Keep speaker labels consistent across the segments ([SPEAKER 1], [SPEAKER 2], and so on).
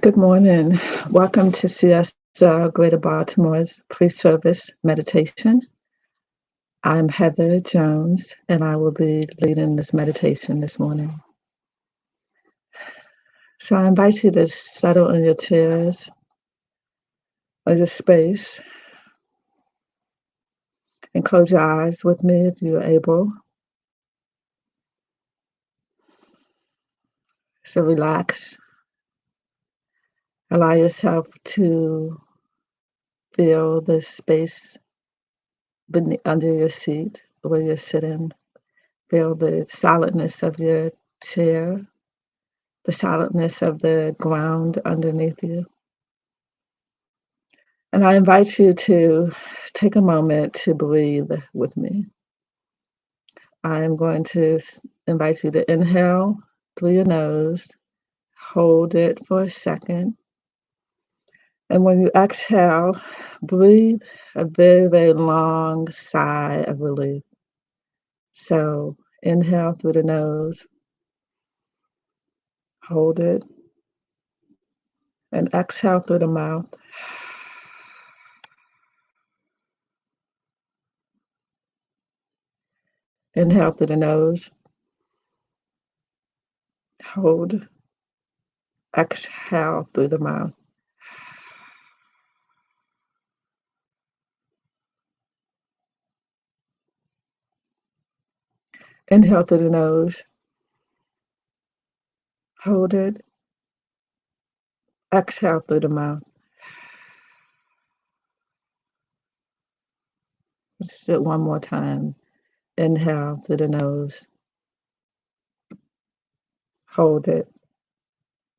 [SPEAKER 1] Good morning. Welcome to CSR Greater Baltimore's pre-service meditation. I'm Heather Jones, and I will be leading this meditation this morning. So I invite you to settle in your chairs or your space and close your eyes with me if you're able. So relax. Allow yourself to feel the space under your seat where you're sitting. Feel the solidness of your chair, the solidness of the ground underneath you. And I invite you to take a moment to breathe with me. I am going to invite you to inhale through your nose, hold it for a second. And when you exhale, breathe a very, very long sigh of relief. So inhale through the nose, hold it, and exhale through the mouth. Inhale through the nose, hold, exhale through the mouth. Inhale through the nose, hold it, exhale through the mouth. Let's do it one more time. Inhale through the nose, hold it,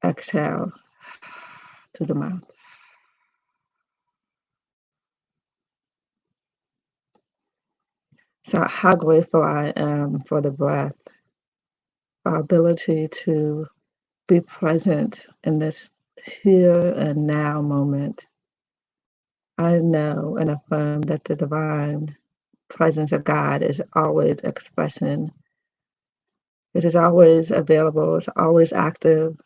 [SPEAKER 1] exhale through the mouth. So how grateful I am for the breath, our ability to be present in this here and now moment. I know and affirm that the divine presence of God is always expressing. It is always available. It's always active,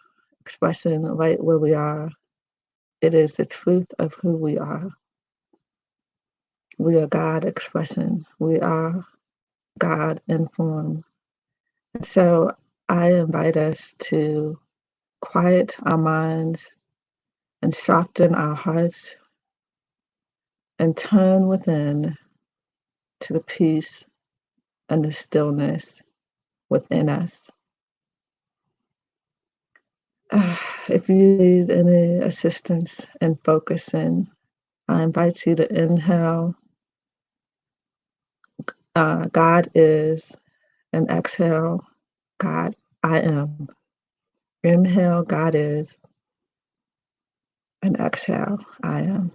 [SPEAKER 1] expressing right where we are. It is the truth of who we are. We are God expressing. We are God informed. And so I invite us to quiet our minds and soften our hearts and turn within to the peace and the stillness within us. If you need any assistance in focusing, I invite you to inhale, God is, and exhale, God, I am. Inhale, God is, and exhale, I am.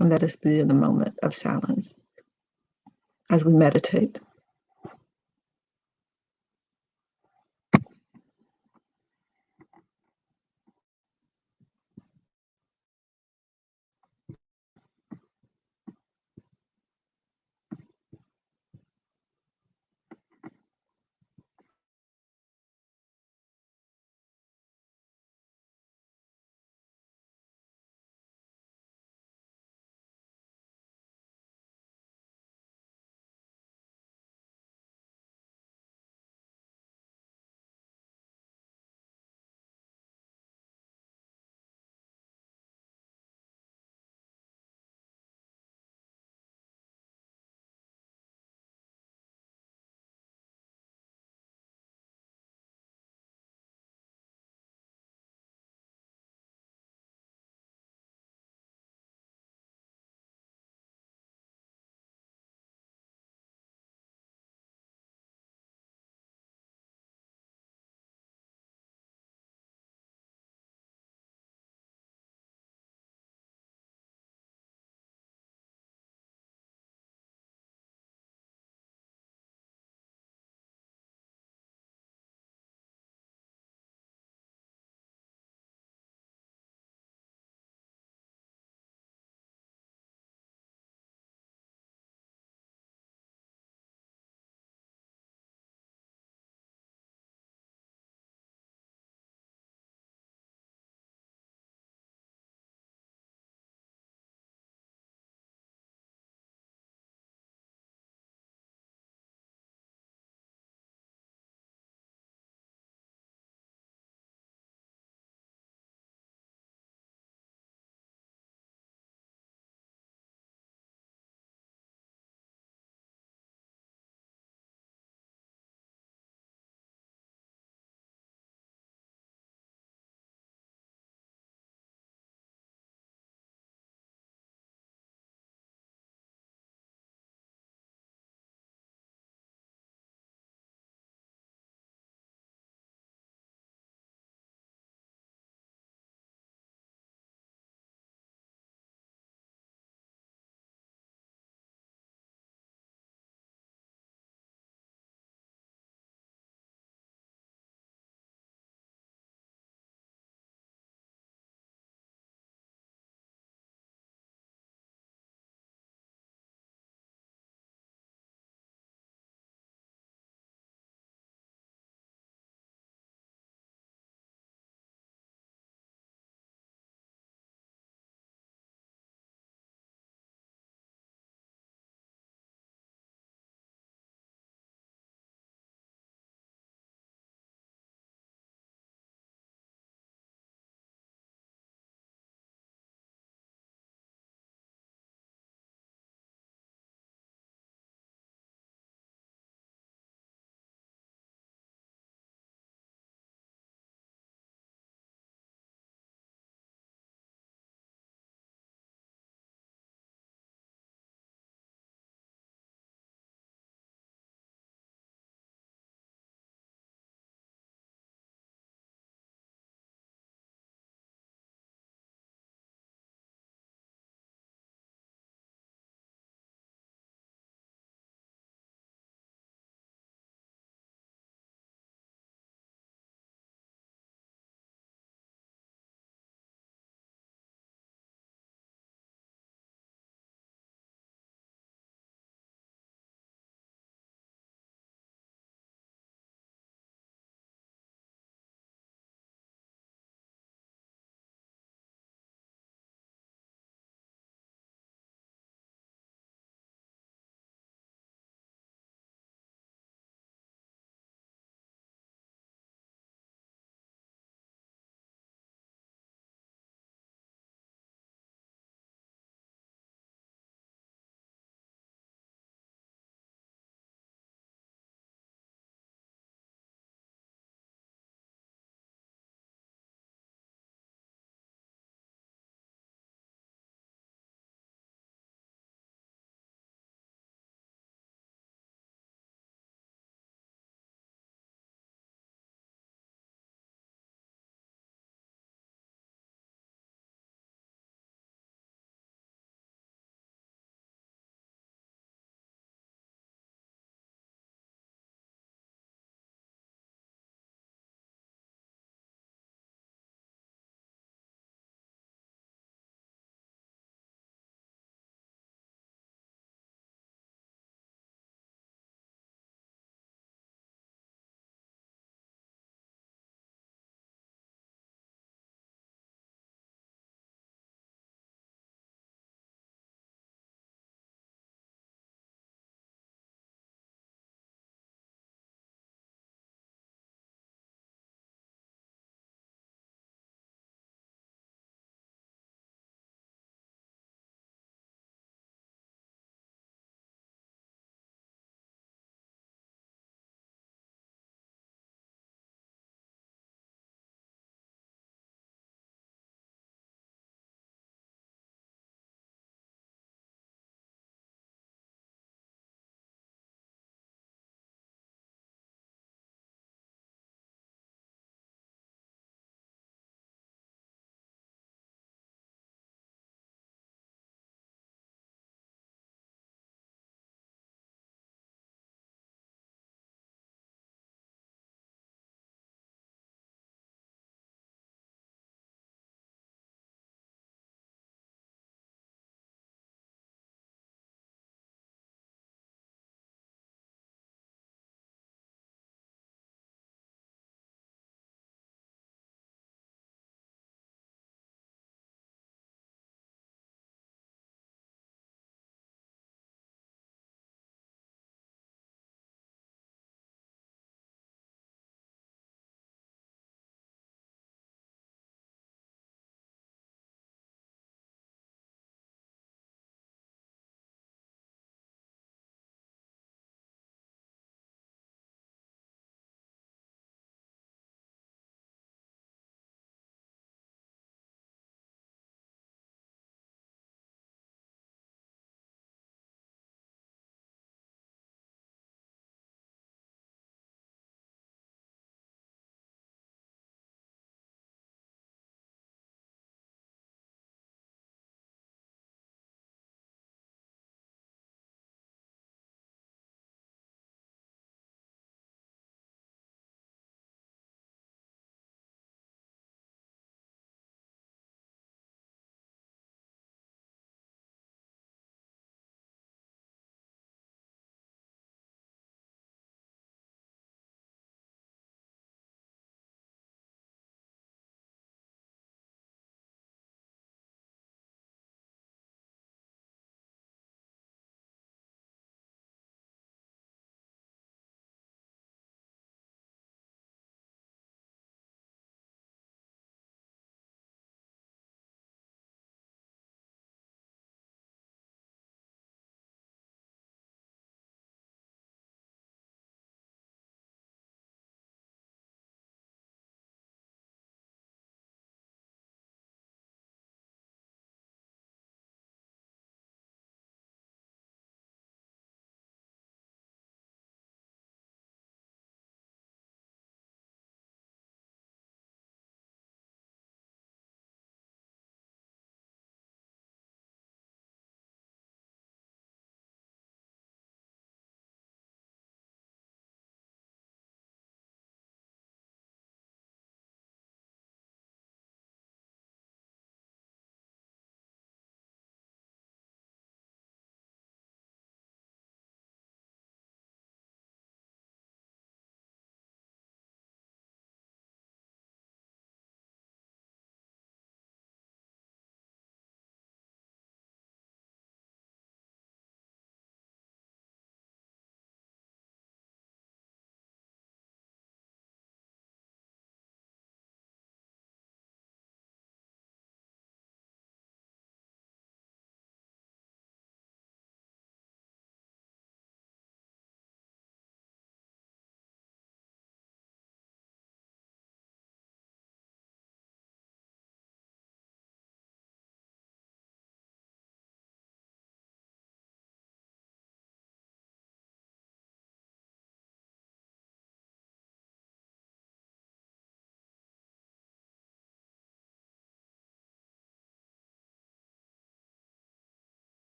[SPEAKER 1] And let us be in a moment of silence as we meditate.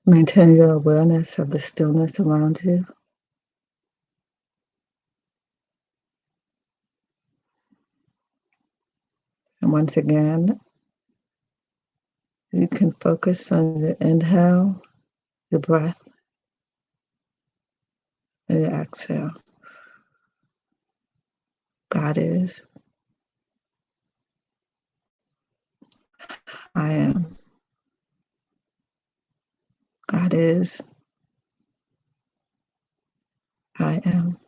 [SPEAKER 1] Maintain your awareness of the stillness around you. And once again, you can focus on your inhale, your breath, and your exhale. God is. I am. God is. I am.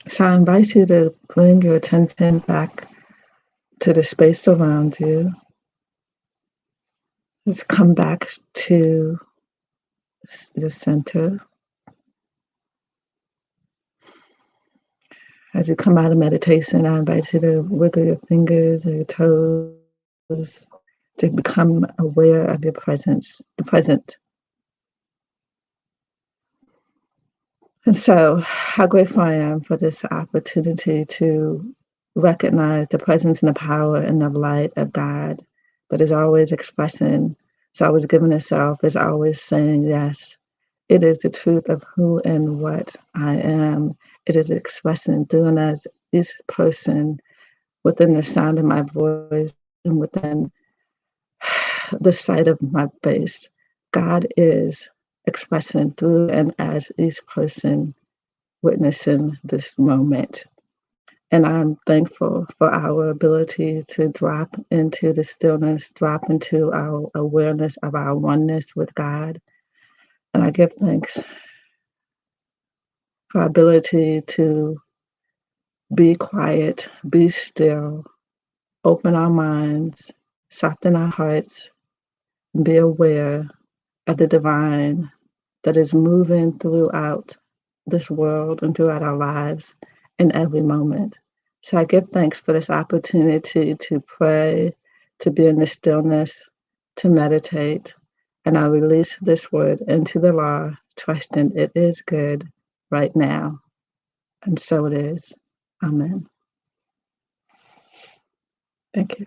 [SPEAKER 1] So I invite you to bring your attention back to the space around you. Let's come back to the center. As you come out of meditation, I invite you to wiggle your fingers and your toes to become aware of your presence, the present. And so, how grateful I am for this opportunity to recognize the presence and the power and the light of God that is always expressing, it's always giving itself, is always saying yes. It is the truth of who and what I am. It is expressing through and as each person within the sound of my voice and within the sight of my face. God is expressing through and as each person witnessing this moment. And I'm thankful for our ability to drop into the stillness, drop into our awareness of our oneness with God. And I give thanks for our ability to be quiet, be still, open our minds, soften our hearts, and be aware of the divine that is moving throughout this world and throughout our lives in every moment. So I give thanks for this opportunity to pray, to be in the stillness, to meditate, and I release this word into the law, trusting it is good right now. And so it is. Amen. Thank you.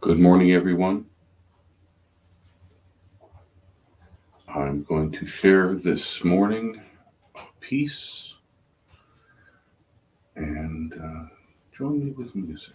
[SPEAKER 2] Good morning, everyone. I'm going to share this morning a piece and join me with music.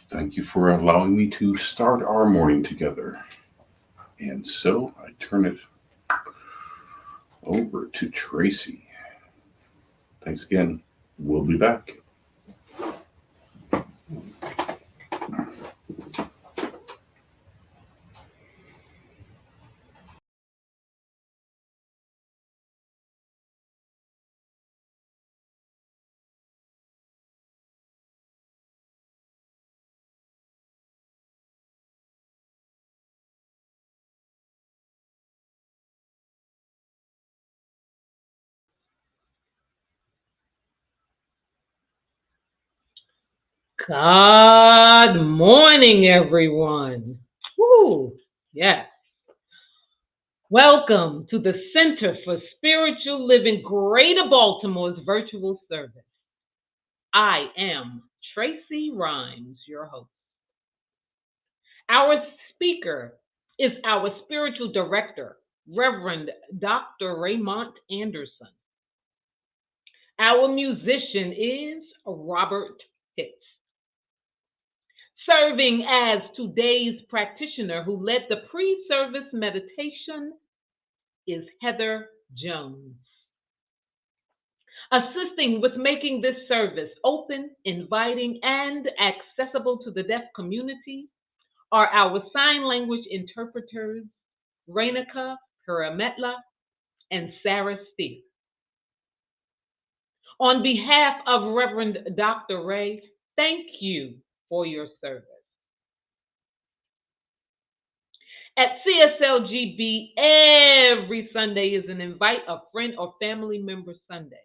[SPEAKER 2] Thank you for allowing me to start our morning together. And so I turn it over to Tracy. Thanks again. We'll be back.
[SPEAKER 3] Good morning, everyone. Woo, yes. Welcome to the Center for Spiritual Living Greater Baltimore's virtual service. I am Tracy Rhymes, your host. Our speaker is our spiritual director, Reverend Dr. Raymont Anderson. Our musician is Robert Hitz. Serving as today's practitioner who led the pre-service meditation is Heather Jones. Assisting with making this service open, inviting, and accessible to the deaf community are our sign language interpreters, Renuka, Purimetla, and Sarah Steele. On behalf of Reverend Dr. Ray, thank you for your service. At CSLGB, every Sunday is an invite a friend or family member Sunday.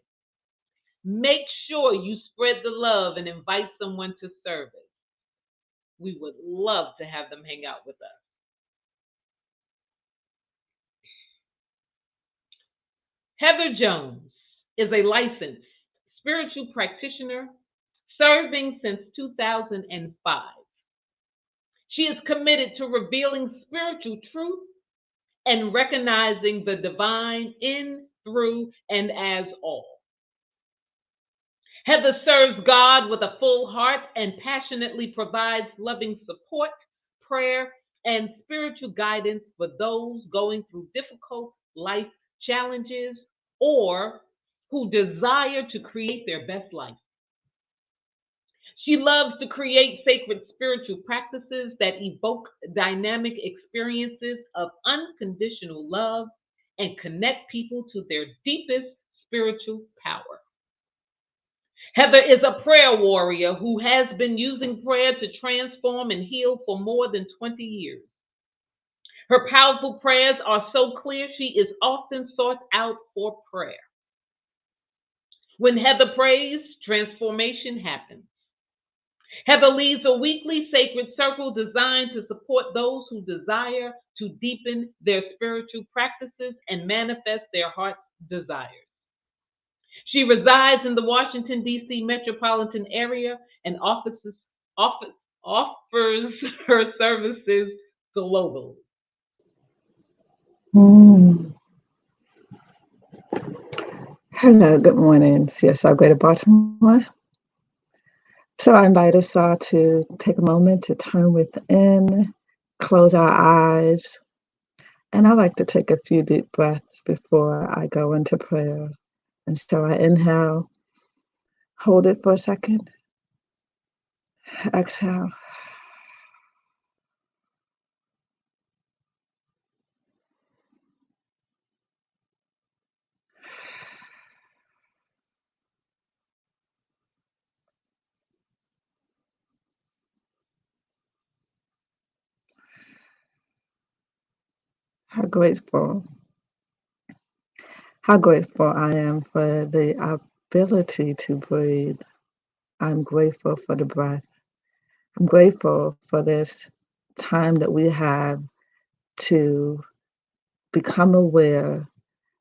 [SPEAKER 3] Make sure you spread the love and invite someone to service. We would love to have them hang out with us. Heather Jones is a licensed spiritual practitioner serving since 2005. She is committed to revealing spiritual truth and recognizing the divine in, through, and as all. Heather serves God with a full heart and passionately provides loving support, prayer, and spiritual guidance for those going through difficult life challenges or who desire to create their best life. She loves to create sacred spiritual practices that evoke dynamic experiences of unconditional love and connect people to their deepest spiritual power. Heather is a prayer warrior who has been using prayer to transform and heal for more than 20 years. Her powerful prayers are so clear she is often sought out for prayer. When Heather prays, transformation happens. Heather leads a weekly sacred circle designed to support those who desire to deepen their spiritual practices and manifest their heart's desires. She resides in the Washington, D.C. metropolitan area and offers her services globally.
[SPEAKER 1] Hello, good morning, CSL Greater Baltimore. So I invite us all to take a moment to turn within, close our eyes, and I like to take a few deep breaths before I go into prayer. And so I inhale, hold it for a second, exhale. How grateful I am for the ability to breathe. I'm grateful for the breath. I'm grateful for this time that we have to become aware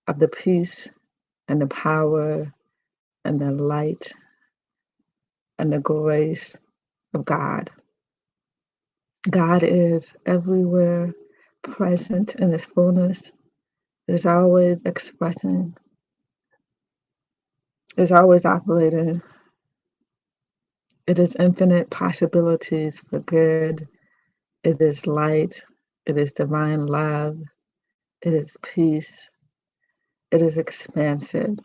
[SPEAKER 1] of the peace and the power and the light and the grace of God. God is everywhere, present in His fullness, is always expressing, is always operating. It is infinite possibilities for good. It is light. It is divine love. It is peace. It is expansive.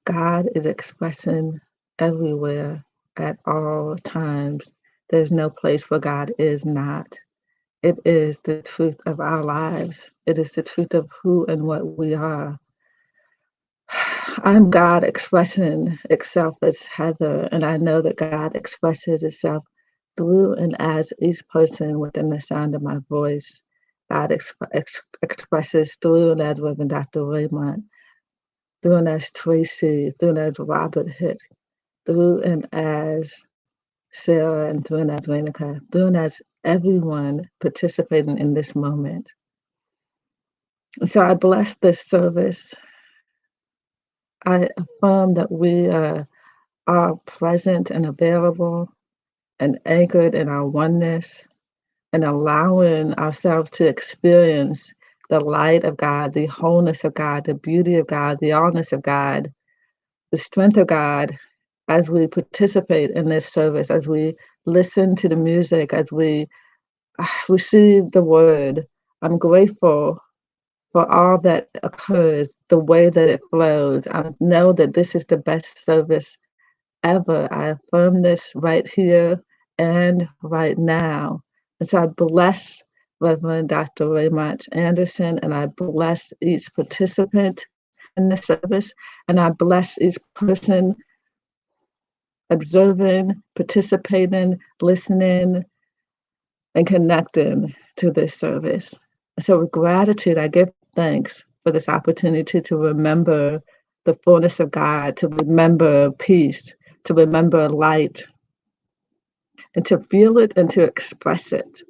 [SPEAKER 1] God is expressing everywhere at all times. There's no place where God is not. It is the truth of our lives. It is the truth of who and what we are. I'm God expressing itself as Heather, and I know that God expresses itself through and as each person within the sound of my voice. God expresses through and as Reverend Dr. Raymont, through and as Tracy, through and as Robert Hitz, through and as Sarah, and doing as Renuka, doing as everyone participating in this moment. So I bless this service. I affirm that we are present and available and anchored in our oneness and allowing ourselves to experience the light of God, the wholeness of God, the beauty of God, the allness of God, the strength of God as we participate in this service, as we listen to the music, as we receive the word. I'm grateful for all that occurs, the way that it flows. I know that this is the best service ever. I affirm this right here and right now. And so I bless Reverend Dr. Raymont Anderson, and I bless each participant in this service, and I bless each person observing, participating, listening, and connecting to this service. So with gratitude, I give thanks for this opportunity to remember the fullness of God, to remember peace, to remember light, and to feel it and to express it.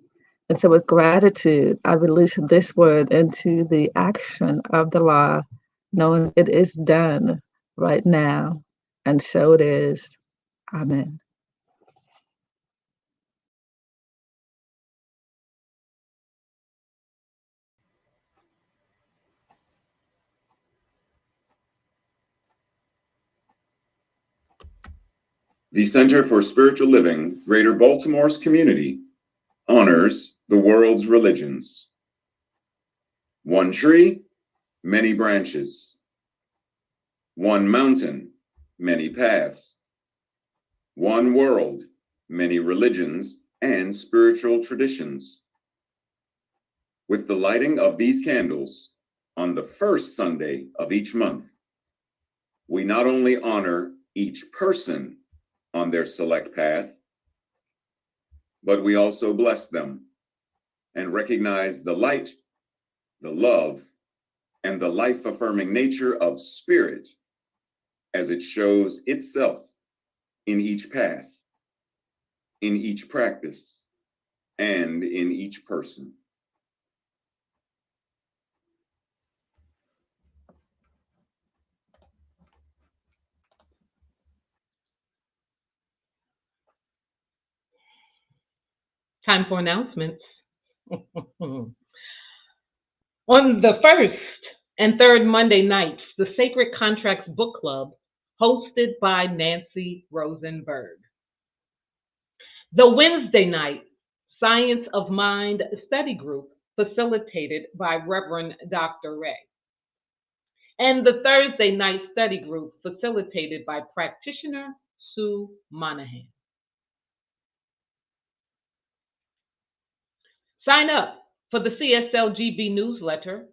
[SPEAKER 1] And so with gratitude, I release this word into the action of the law, knowing it is done right now. And so it is. Amen.
[SPEAKER 4] The Center for Spiritual Living, Greater Baltimore's community, honors the world's religions. One tree, many branches. One mountain, many paths. One world, many religions and spiritual traditions. With the lighting of these candles on the first Sunday of each month, we not only honor each person on their select path, but we also bless them and recognize the light, the love, and the life-affirming nature of spirit as it shows itself in each path, in each practice, and in each person.
[SPEAKER 3] Time for announcements. On the first and third Monday nights, the Sacred Contracts Book Club, hosted by Nancy Rosenberg. The Wednesday night Science of Mind study group, facilitated by Reverend Dr. Ray. And the Thursday night study group, facilitated by practitioner Sue Monahan. Sign up for the CSLGB newsletter,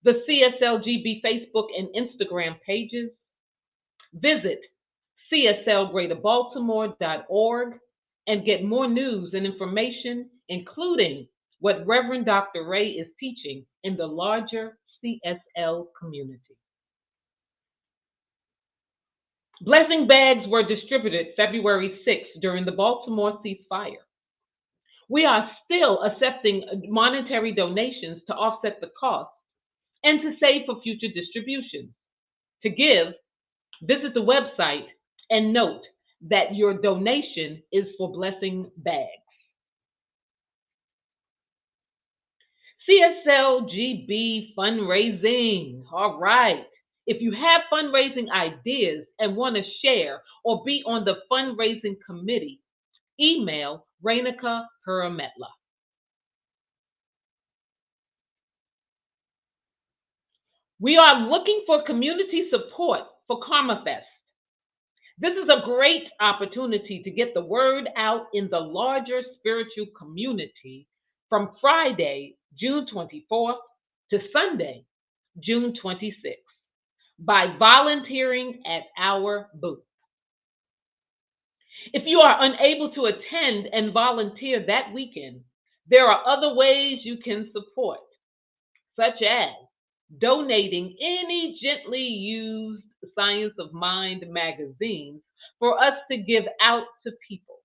[SPEAKER 3] the CSLGB Facebook and Instagram pages. Visit cslgreaterbaltimore.org and get more news and information, including what Reverend Dr. Ray is teaching in the larger CSL community. Blessing bags were distributed February 6th during the Baltimore ceasefire. We are still accepting monetary donations to offset the cost and to save for future distributions. To give, visit the website and note that your donation is for blessing bags. CSLGB fundraising. All right. If you have fundraising ideas and want to share or be on the fundraising committee, email Renuka Purimetla. We are looking for community support for KarmaFest. This is a great opportunity to get the word out in the larger spiritual community from Friday, June 24th to Sunday, June 26th by volunteering at our booth. If you are unable to attend and volunteer that weekend, there are other ways you can support, such as donating any gently used Science of Mind magazines for us to give out to people.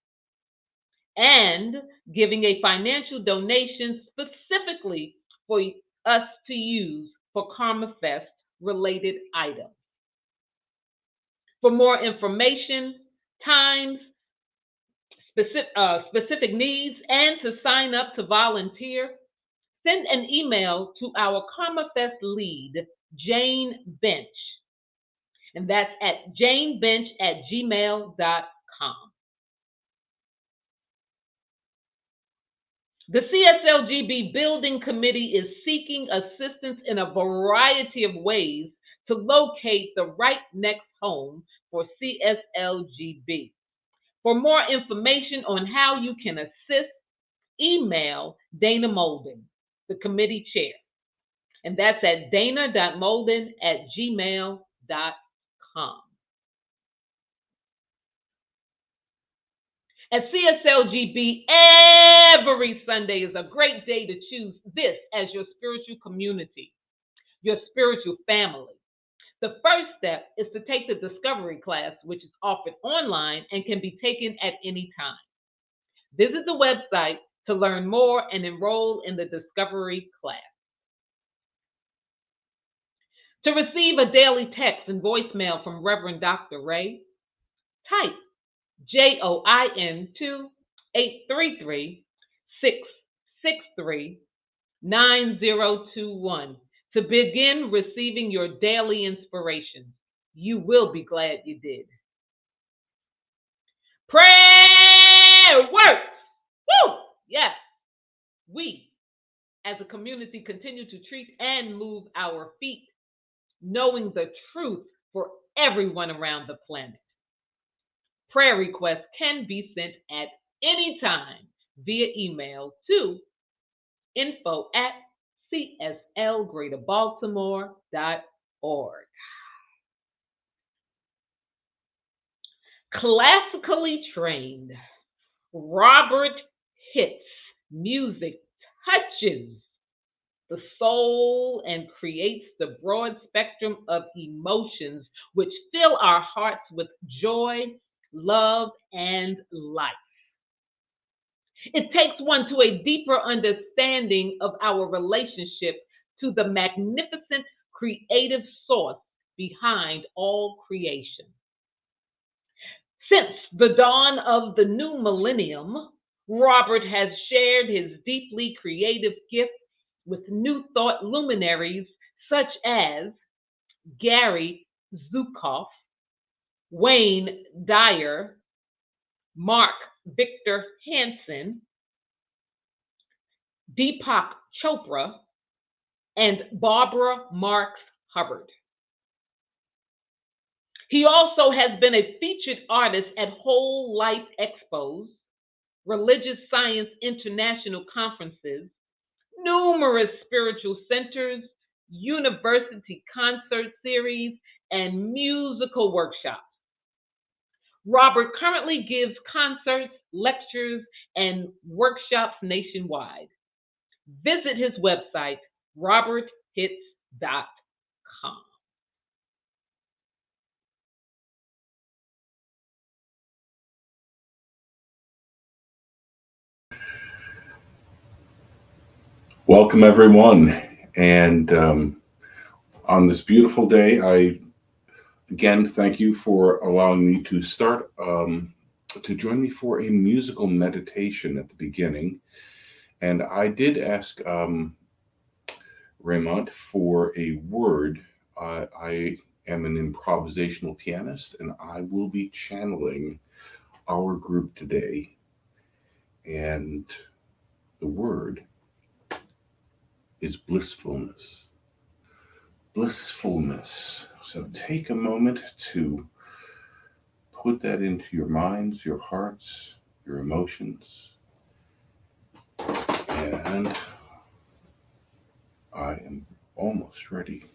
[SPEAKER 3] and giving a financial donation specifically for us to use for KarmaFest related items. For more information, times, specific needs, and to sign up to volunteer, send an email to our KarmaFest lead, Jane Bench. And that's at janebench@gmail.com. The CSLGB Building Committee is seeking assistance in a variety of ways to locate the right next home for CSLGB. For more information on how you can assist, email Dana Molden, the committee chair. And that's at dana.molden@gmail.com. At CSLGB, every Sunday is a great day to choose this as your spiritual community, your spiritual family. The first step is to take the Discovery class, which is offered online and can be taken at any time. Visit the website to learn more and enroll in the Discovery class. To receive a daily text and voicemail from Reverend Dr. Ray, type JOIN 833-663-9021 to begin receiving your daily inspiration. You will be glad you did. Prayer works! Woo! Yes, we as a community continue to treat and move our feet, knowing the truth for everyone around the planet. Prayer requests can be sent at any time via email to info@cslgreaterbaltimore.org. Classically trained, Robert Hitz music touches the soul and creates the broad spectrum of emotions which fill our hearts with joy, love, and life. It takes one to a deeper understanding of our relationship to the magnificent creative source behind all creation. Since the dawn of the new millennium, Robert has shared his deeply creative gift with New Thought luminaries such as Gary Zukav, Wayne Dyer, Mark Victor Hansen, Deepak Chopra, and Barbara Marx Hubbard. He also has been a featured artist at Whole Life Expos, Religious Science International Conferences, numerous spiritual centers, university concert series, and musical workshops. Robert currently gives concerts, lectures, and workshops nationwide. Visit his website, roberthitz.com.
[SPEAKER 2] Welcome, everyone. And on this beautiful day, I again thank you for allowing me to start, to join me for a musical meditation at the beginning. And I did ask Raymont for a word. I am an improvisational pianist, and I will be channeling our group today. And the word is blissfulness. Blissfulness. So take a moment to put that into your minds, your hearts, your emotions. And I am almost ready.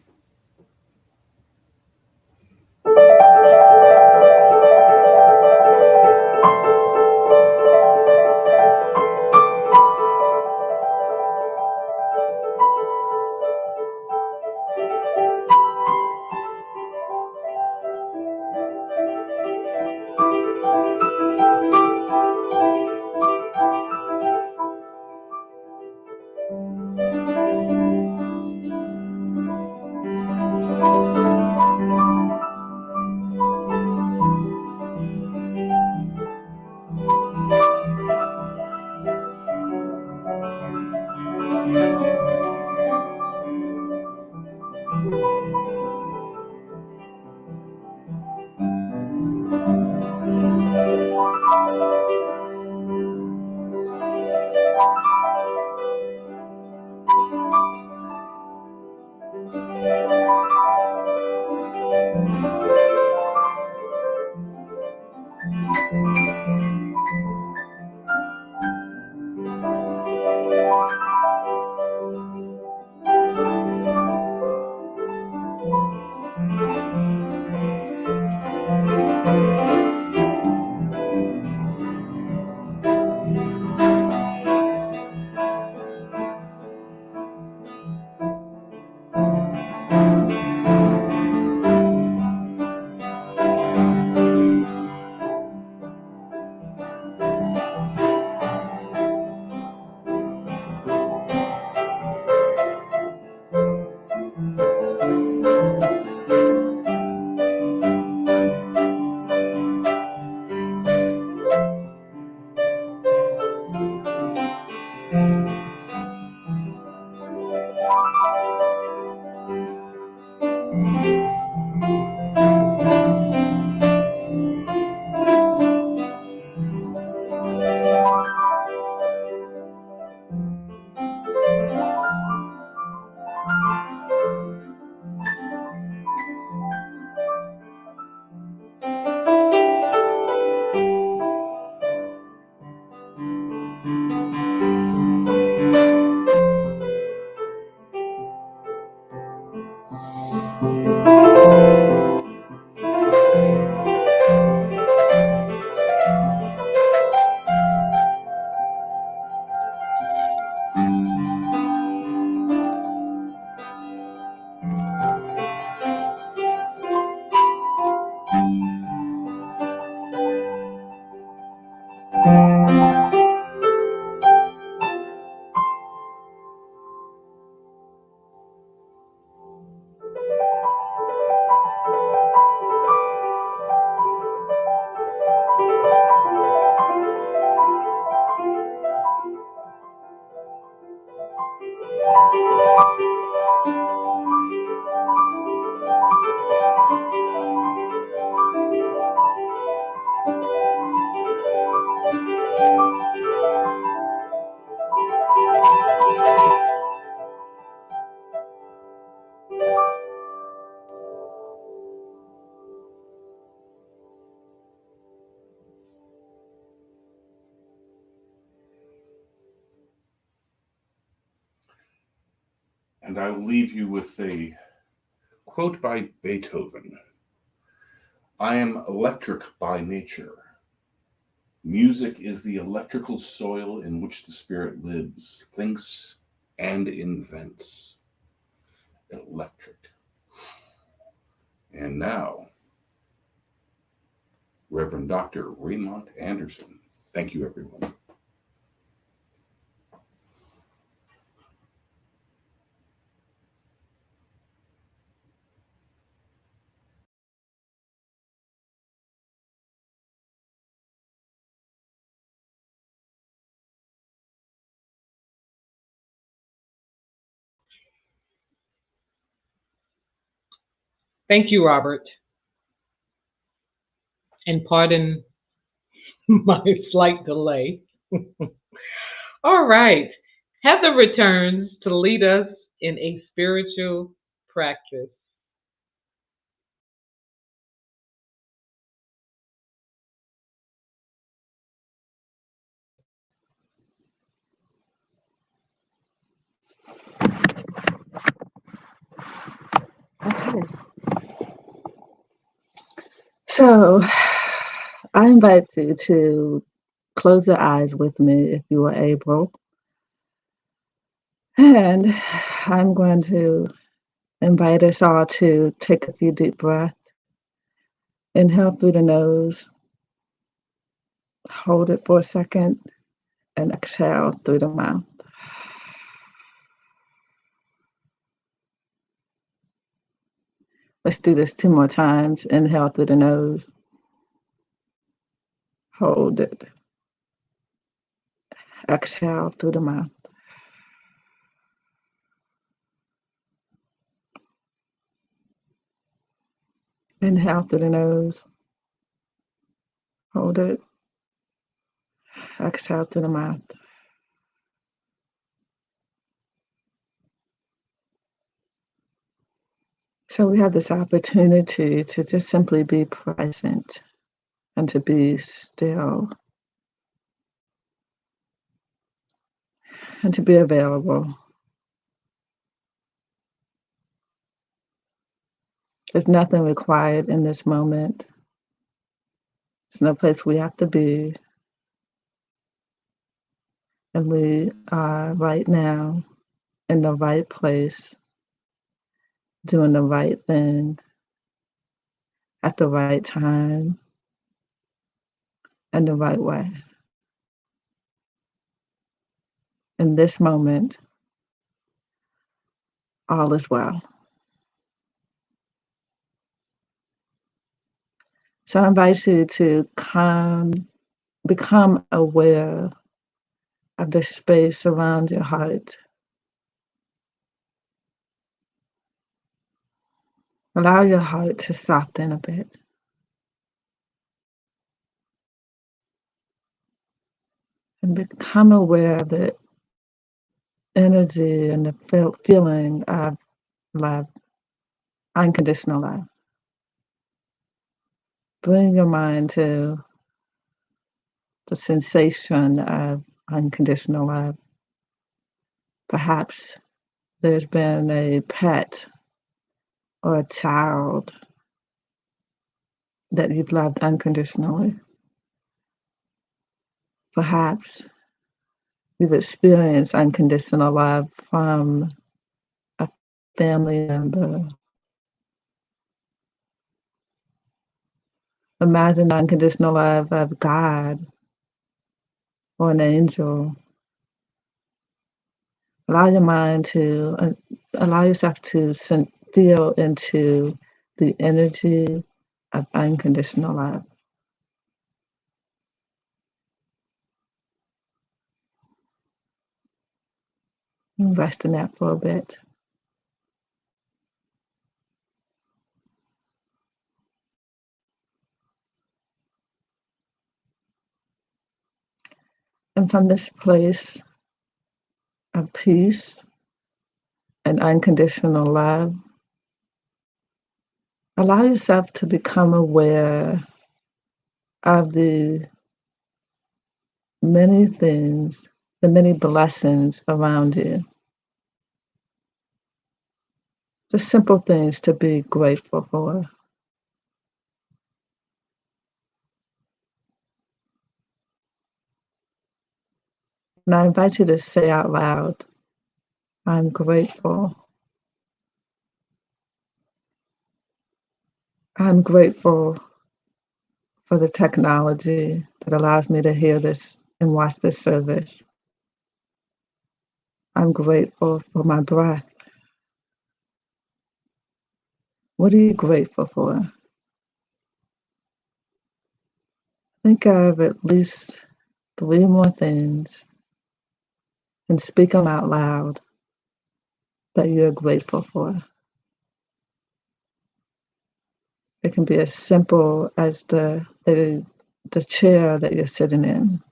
[SPEAKER 2] And I will leave you with a quote by Beethoven. I am electric by nature. Music is the electrical soil in which the spirit lives, thinks, and invents. Electric. And now, Reverend Dr. Raymont Anderson. Thank you, everyone.
[SPEAKER 3] Thank you, Robert. And pardon my slight delay. All right. Heather returns to lead us in a spiritual practice.
[SPEAKER 1] Okay. So I invite you to close your eyes with me if you are able. And I'm going to invite us all to take a few deep breaths. Inhale through the nose, hold it for a second, and exhale through the mouth. Let's do this 2 more times. Inhale through the nose, hold it, exhale through the mouth. Inhale through the nose, hold it, exhale through the mouth. So we have this opportunity to just simply be present and to be still and to be available. There's nothing required in this moment. There's no place we have to be. And we are right now in the right place, doing the right thing at the right time and the right way. In this moment, all is well. So I invite you to become aware of the space around your heart. Allow your heart to soften a bit. And become aware of the energy and the feeling of love, unconditional love. Bring your mind to the sensation of unconditional love. Perhaps there's been a pet or a child that you've loved unconditionally. Perhaps you've experienced unconditional love from a family member. Imagine unconditional love of God or an angel. Allow your mind to, allow yourself to feel into the energy of unconditional love. Rest in that for a bit. And from this place of peace and unconditional love, allow yourself to become aware of the many things, the many blessings around you. The simple things to be grateful for. And I invite you to say out loud, I'm grateful. I'm grateful for the technology that allows me to hear this and watch this service. I'm grateful for my breath. What are you grateful for? Think of at least 3 more things and speak them out loud that you're grateful for. It can be as simple as the chair that you're sitting in,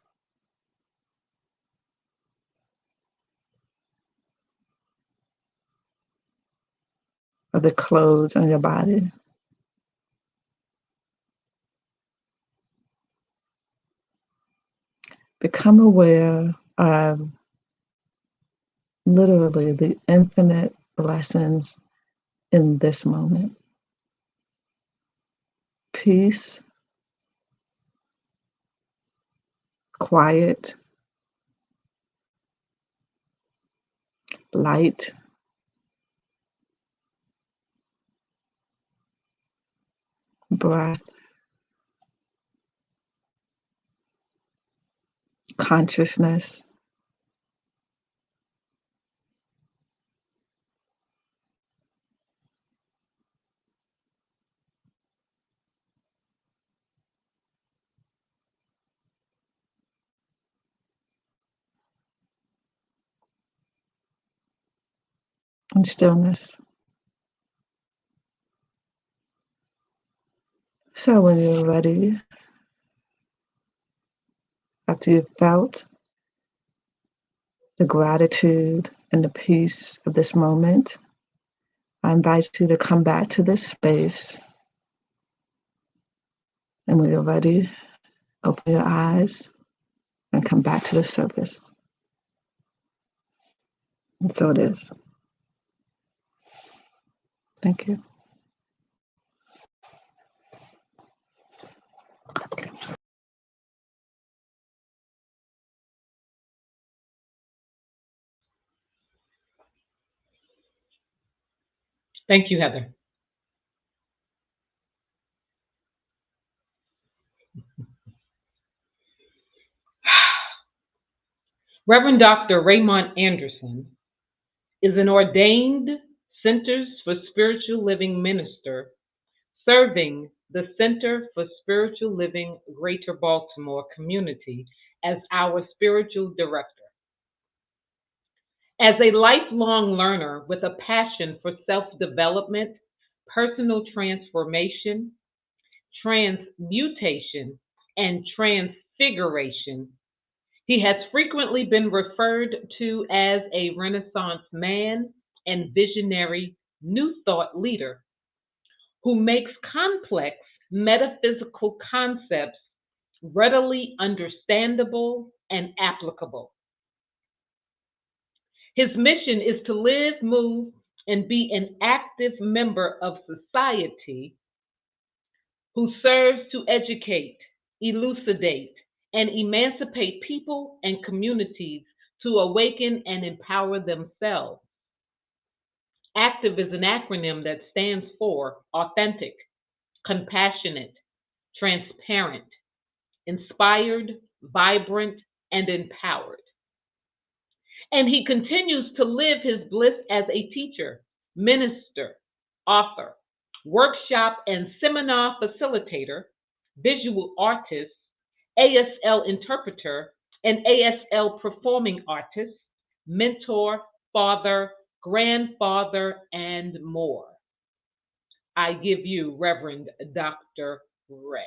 [SPEAKER 1] or the clothes on your body. Become aware of literally the infinite blessings in this moment. Peace, quiet, light, breath, consciousness, and stillness. So when you're ready, after you've felt the gratitude and the peace of this moment, I invite you to come back to this space And when you're ready, open your eyes and come back to the surface. And so it is. Thank you.
[SPEAKER 3] Thank you, Heather. Reverend Dr. Raymont Anderson is an ordained Centers for Spiritual Living minister serving the Center for Spiritual Living Greater Baltimore community as our spiritual director. As a lifelong learner with a passion for self development, personal transformation, transmutation, and transfiguration, he has frequently been referred to as a Renaissance man and visionary New Thought leader who makes complex metaphysical concepts readily understandable and applicable. His mission is to live, move, and be an active member of society who serves to educate, elucidate, and emancipate people and communities to awaken and empower themselves. ACTIVE is an acronym that stands for authentic, compassionate, transparent, inspired, vibrant, and empowered. And he continues to live his bliss as a teacher, minister, author, workshop and seminar facilitator, visual artist, ASL interpreter, and ASL performing artist, mentor, father, grandfather, and more. I give you Reverend Dr. Ray.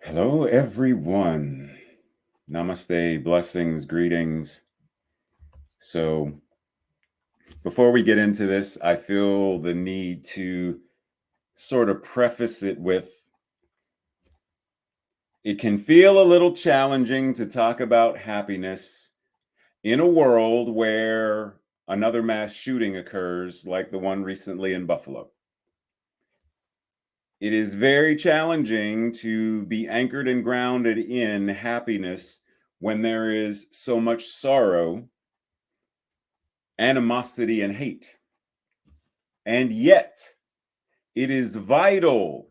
[SPEAKER 4] Hello, everyone. Namaste, blessings, greetings. So, before we get into this, I feel the need to sort of preface it with it can feel a little challenging to talk about happiness in a world where another mass shooting occurs, like the one recently in Buffalo. It is very challenging to be anchored and grounded in happiness when there is so much sorrow, animosity, and hate. And yet, it is vital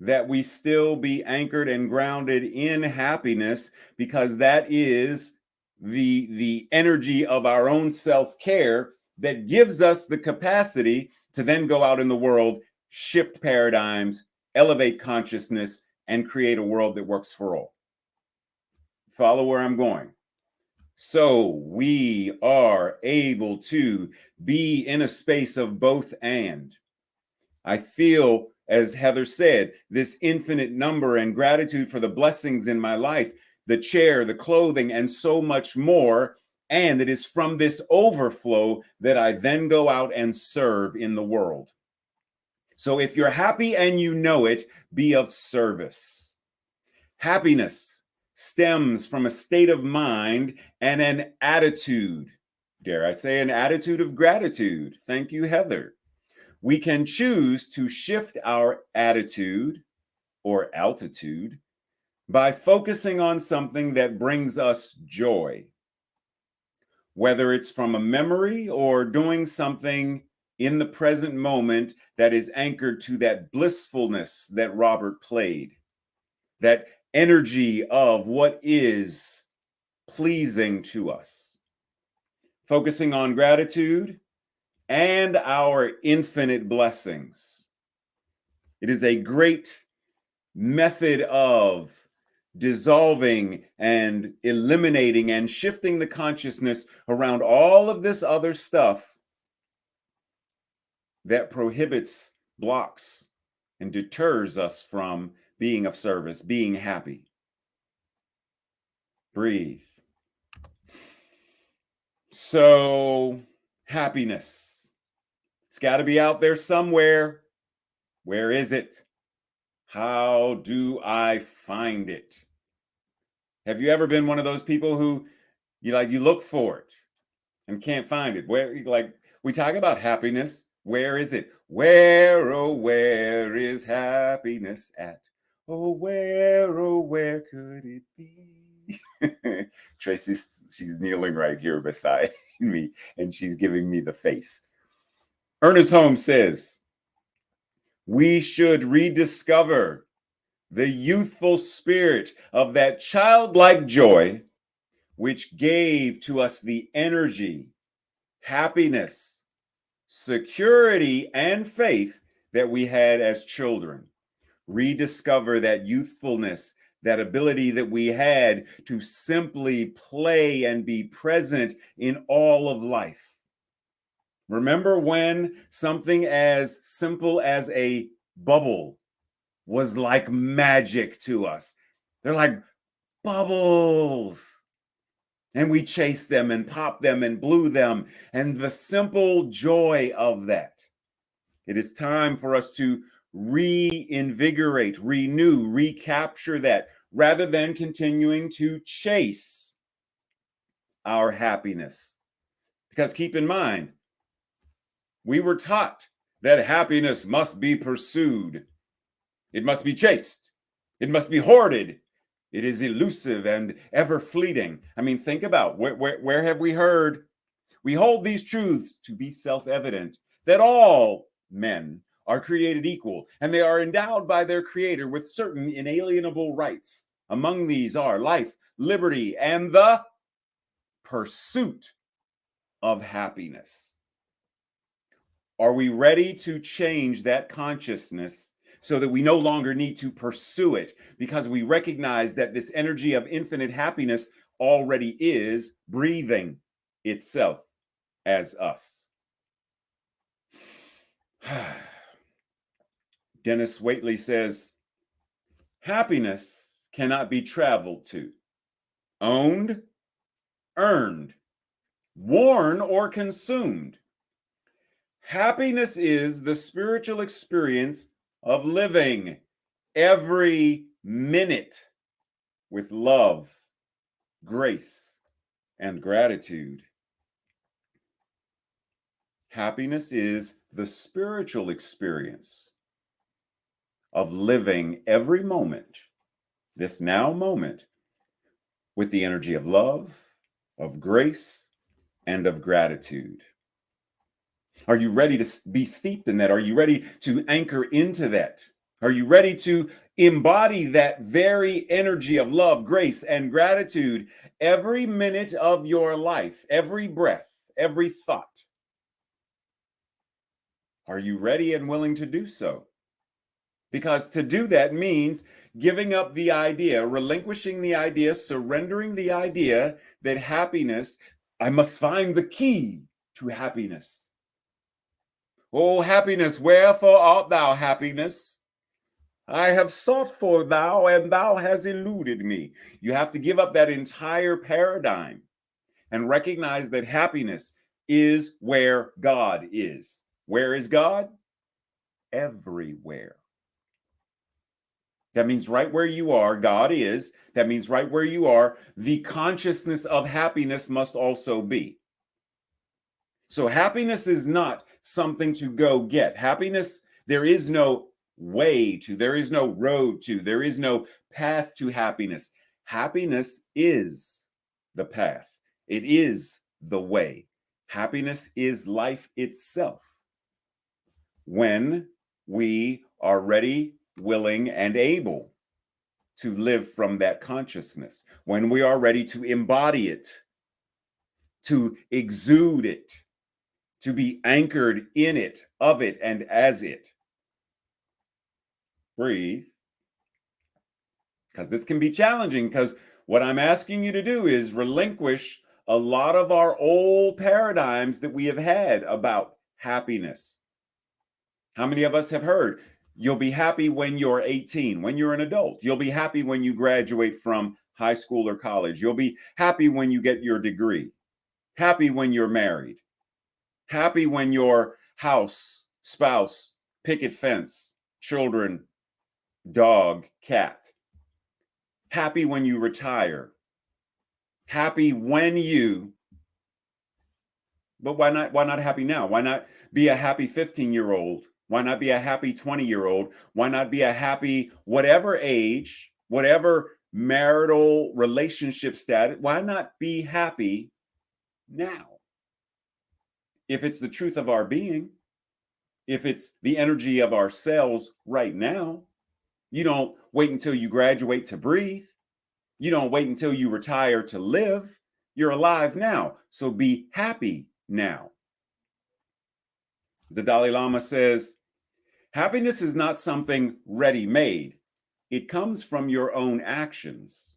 [SPEAKER 4] that we still be anchored and grounded in happiness, because that is the energy of our own self-care that gives us the capacity to then go out in the world, shift paradigms, elevate consciousness, and create a world that works for all. Follow where I'm going. So we are able to be in a space of both and. I feel, as Heather said, this infinite number and gratitude for the blessings in my life, the chair, the clothing, and so much more. And it is from this overflow that I then go out and serve in the world. So if you're happy and you know it, be of service. Happiness stems from a state of mind and an attitude. Dare I say, an attitude of gratitude. Thank you, Heather. We can choose to shift our attitude or altitude by focusing on something that brings us joy, whether it's from a memory or doing something in the present moment that is anchored to that blissfulness that Robert played, that energy of what is pleasing to us. Focusing on gratitude and our infinite blessings. It is a great method of dissolving and eliminating and shifting the consciousness around all of this other stuff that prohibits, blocks, and deters us from being of service, being happy. Breathe. So
[SPEAKER 5] Happiness. It's got to be out there somewhere. Where is it? How do I find it? Have you ever been one of those people who you look for it and can't find it? Where, like, we talk about happiness. Where is it? Where, oh, where is happiness at? Oh, where could it be? Tracy, she's kneeling right here beside me, and she's giving me the face. Ernest Holmes says, we should rediscover the youthful spirit of that childlike joy which gave to us the energy, happiness, security, and faith that we had as children. Rediscover that youthfulness, that ability that we had to simply play and be present in all of life. Remember when something as simple as a bubble was like magic to us? They're like bubbles. And we chased them and popped them and blew them. And the simple joy of that. It is time for us to reinvigorate, renew, recapture that, rather than continuing to chase our happiness. Because keep in mind, we were taught that happiness must be pursued. It must be chased. It must be hoarded. It is elusive and ever fleeting. I mean, think about where have we heard? We hold these truths to be self-evident, that all men are created equal, and they are endowed by their creator with certain inalienable rights. Among these are life, liberty, and the pursuit of happiness. Are we ready to change that consciousness so that we no longer need to pursue it, because we recognize that this energy of infinite happiness already is breathing itself as us? Dennis Waitley says, happiness cannot be traveled to, owned, earned, worn, or consumed. Happiness is the spiritual experience of living every minute with love, grace, and gratitude. Happiness is the spiritual experience of living every moment, this now moment, with the energy of love, of grace, and of gratitude. Are you ready to be steeped in that? Are you ready to anchor into that? Are you ready to embody that very energy of love, grace, and gratitude every minute of your life, every breath, every thought? Are you ready and willing to do so? Because to do that means giving up the idea, relinquishing the idea, surrendering the idea that happiness, I must find the key to happiness. Oh, happiness, wherefore art thou, happiness? I have sought for thou, and thou hast eluded me. You have to give up that entire paradigm and recognize that happiness is where God is. Where is God? Everywhere. That means right where you are, God is. That means right where you are, the consciousness of happiness must also be. So happiness is not something to go get. Happiness, there is no way to, there is no road to, there is no path to happiness. Happiness is the path. It is the way. Happiness is life itself. When we are ready, willing, and able to live from that consciousness, when we are ready to embody it, to exude it, to be anchored in it, of it, and as it. Breathe. Because this can be challenging, because what I'm asking you to do is relinquish a lot of our old paradigms that we have had about happiness. How many of us have heard, you'll be happy when you're 18, when you're an adult. You'll be happy when you graduate from high school or college. You'll be happy when you get your degree. Happy when you're married. Happy when your house, spouse, picket fence, children, dog, cat. Happy when you retire. Happy when you, but why not happy now? Why not be a happy 15-year-old? Why not be a happy 20-year-old? Why not be a happy whatever age, whatever marital relationship status? Why not be happy now? If it's the truth of our being, if it's the energy of our cells right now, you don't wait until you graduate to breathe. You don't wait until you retire to live. You're alive now. So be happy now. The Dalai Lama says, happiness is not something ready-made. It comes from your own actions.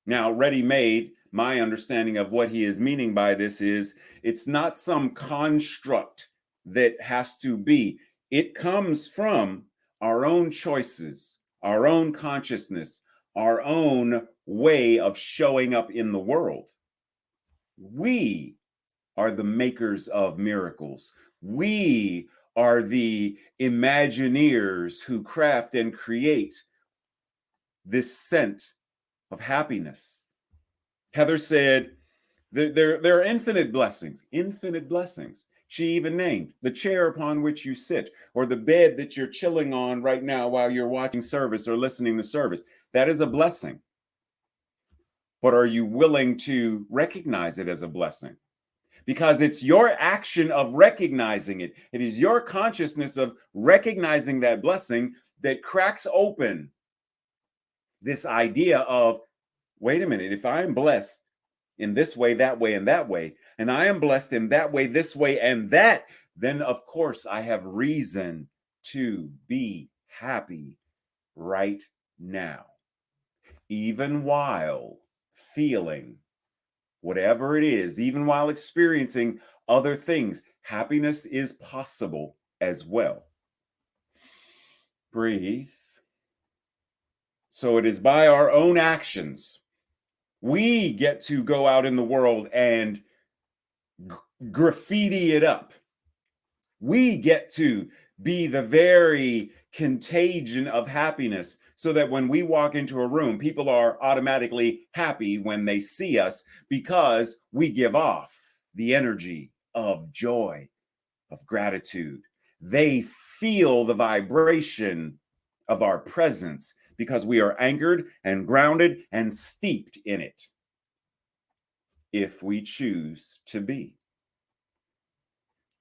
[SPEAKER 5] Now, ready-made, my understanding of what he is meaning by this is it's not some construct that has to be. It comes from our own choices, our own consciousness, our own way of showing up in the world. We are the makers of miracles. We are the Imagineers who craft and create this scent of happiness. Heather said, there are infinite blessings, infinite blessings. She even named the chair upon which you sit, or the bed that you're chilling on right now while you're watching service or listening to service. That is a blessing. But are you willing to recognize it as a blessing? Because it's your action of recognizing it. It is your consciousness of recognizing that blessing that cracks open this idea of, wait a minute, if I'm blessed in this way, that way, and that way, and I am blessed in that way, this way, and that, then of course I have reason to be happy right now, even while feeling whatever it is, even while experiencing other things. Happiness is possible as well. Breathe. So it is by our own actions we get to go out in the world and graffiti it up. We get to be the very contagion of happiness, so that when we walk into a room, people are automatically happy when they see us, because we give off the energy of joy, of gratitude. They feel the vibration of our presence because we are anchored and grounded and steeped in it, if we choose to be.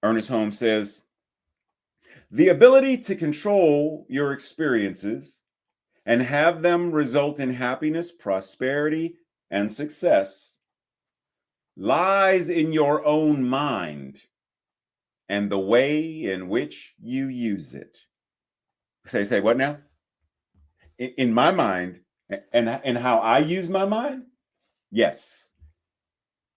[SPEAKER 5] Ernest Holmes says, the ability to control your experiences and have them result in happiness, prosperity, and success lies in your own mind and the way in which you use it. Say what now? In my mind and how I use my mind? Yes.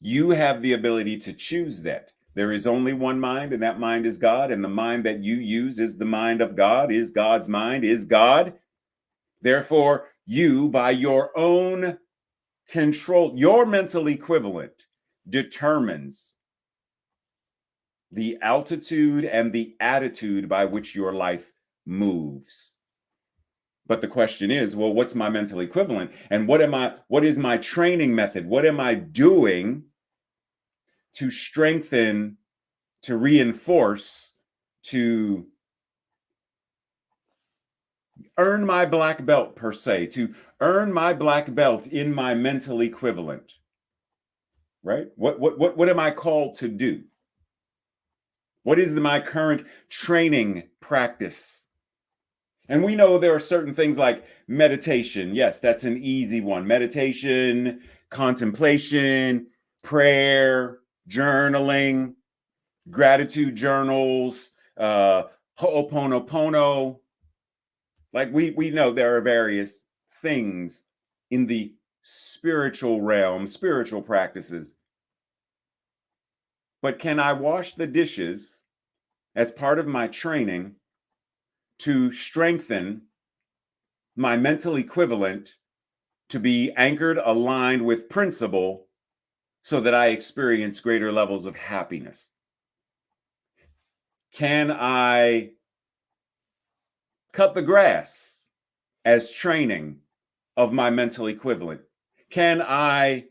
[SPEAKER 5] You have the ability to choose that. There is only one mind, and that mind is God, and the mind that you use is the mind of God, is God's mind, is God. Therefore, you, by your own control, your mental equivalent determines the altitude and the attitude by which your life moves. But the question is, well, what's my mental equivalent? And what is my training method? What am I doing to strengthen, to reinforce, to earn my black belt, per se, to earn my black belt in my mental equivalent? Right? What am I called to do? What is my current training practice? And we know there are certain things like meditation. Yes, that's an easy one. Meditation, contemplation, prayer, journaling, gratitude journals, ho'oponopono. Like we know there are various things in the spiritual realm, spiritual practices. But can I wash the dishes as part of my training to strengthen my mental equivalent to be anchored, aligned with principle, so that I experience greater levels of happiness? Can I cut the grass as training of my mental equivalent? Can I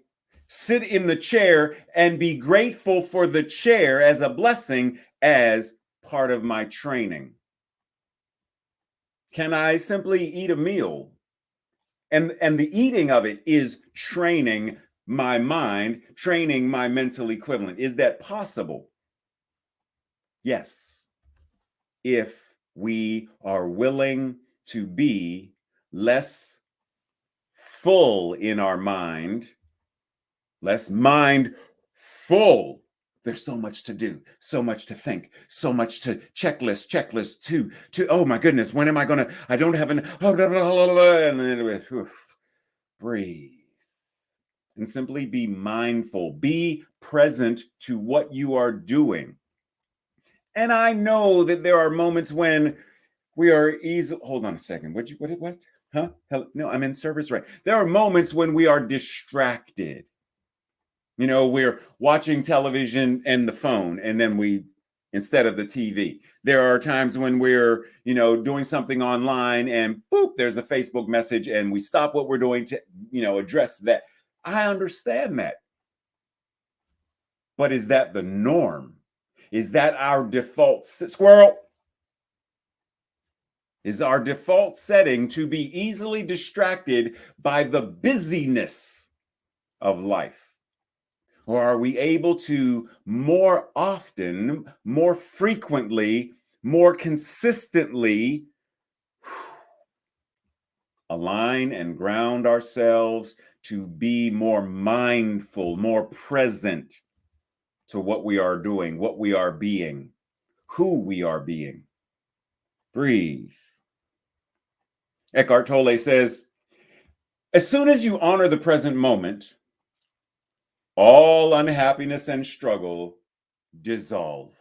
[SPEAKER 5] sit in the chair and be grateful for the chair as a blessing as part of my training? Can I simply eat a meal? And the eating of it is training my mind, training my mental equivalent. Is that possible? Yes. If we are willing to be less full in our mind, less mindful. There's so much to do, so much to think, so much to checklist to oh my goodness, when am I gonna, I don't have an, oh, blah, blah, blah, blah, and then breathe and simply be mindful, be present to what you are doing. And I know that there are moments when we are easy. Hold on a second. What? Huh? Hello? No, I'm in service, right? There are moments when we are distracted. You know, we're watching television and the phone, and then instead of the TV. There are times when we're, doing something online and boop, there's a Facebook message and we stop what we're doing to, address that. I understand that. But is that the norm? Is that our default squirrel? Is our default setting to be easily distracted by the busyness of life? Or are we able to more often, more frequently, more consistently align and ground ourselves to be more mindful, more present to what we are doing, what we are being, who we are being? Breathe. Eckhart Tolle says, as soon as you honor the present moment, all unhappiness and struggle dissolve,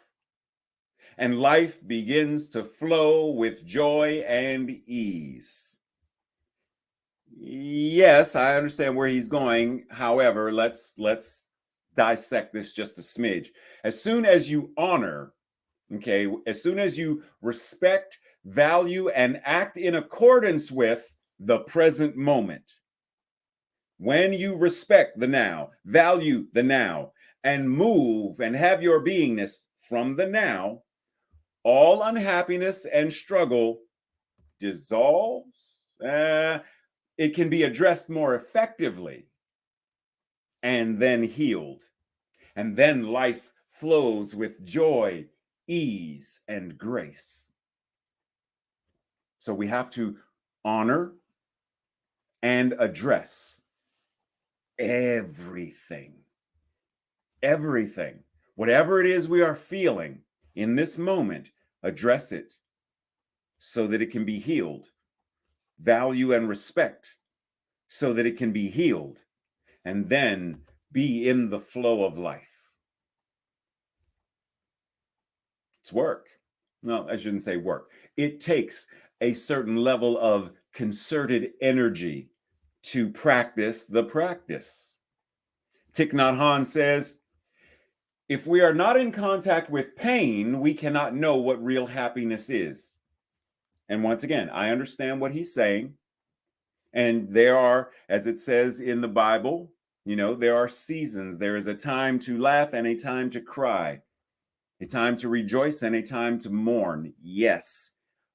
[SPEAKER 5] and life begins to flow with joy and ease. Yes, I understand where he's going. However, let's dissect this just a smidge. As soon as you honor, okay, as soon as you respect, value, and act in accordance with the present moment, when you respect the now, value the now, and move and have your beingness from the now, all unhappiness and struggle dissolves. It can be addressed more effectively and then healed. And then life flows with joy, ease, and grace. So we have to honor and address everything. Everything. Whatever it is we are feeling in this moment, address it so that it can be healed. Value and respect so that it can be healed. And then be in the flow of life. It's work. No, I shouldn't say work. It takes a certain level of concerted energy to practice the practice. Thich Nhat Hanh says, if we are not in contact with pain, we cannot know what real happiness is. And once again, I understand what he's saying. And there are, as it says in the Bible, there are seasons. There is a time to laugh and a time to cry, a time to rejoice and a time to mourn. Yes,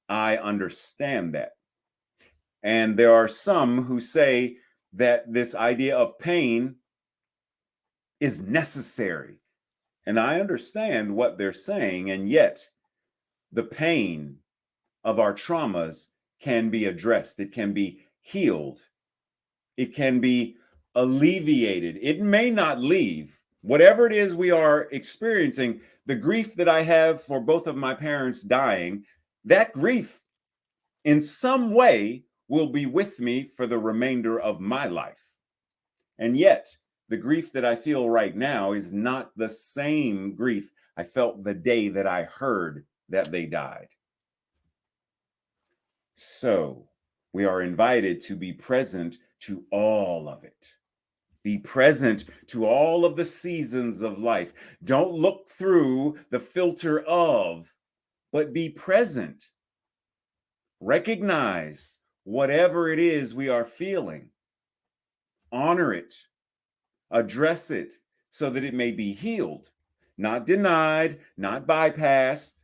[SPEAKER 5] I understand that. And there are some who say that this idea of pain is necessary. And I understand what they're saying. And yet, the pain of our traumas can be addressed. It can be healed. It can be alleviated. It may not leave. Whatever it is we are experiencing, the grief that I have for both of my parents dying, that grief in some way will be with me for the remainder of my life. And yet, the grief that I feel right now is not the same grief I felt the day that I heard that they died. So, we are invited to be present to all of it. Be present to all of the seasons of life. Don't look through the filter of but be present. Recognize whatever it is we are feeling. Honor it. Address it so that it may be healed, not denied, not bypassed,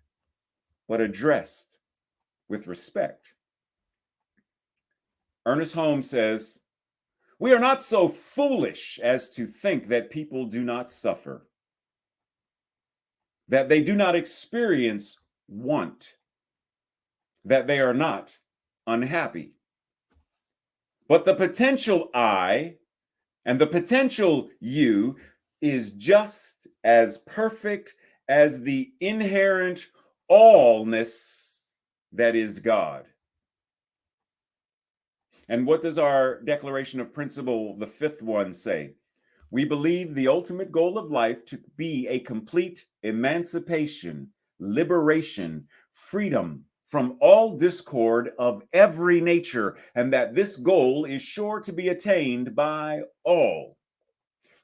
[SPEAKER 5] but addressed with respect. Ernest Holmes says, "We are not so foolish as to think that people do not suffer, that they do not experience want, that they are not unhappy. But the potential I and the potential you is just as perfect as the inherent allness that is God." And what does our declaration of principle, the fifth one, say? We believe the ultimate goal of life to be a complete emancipation, liberation, freedom from all discord of every nature, and that this goal is sure to be attained by all.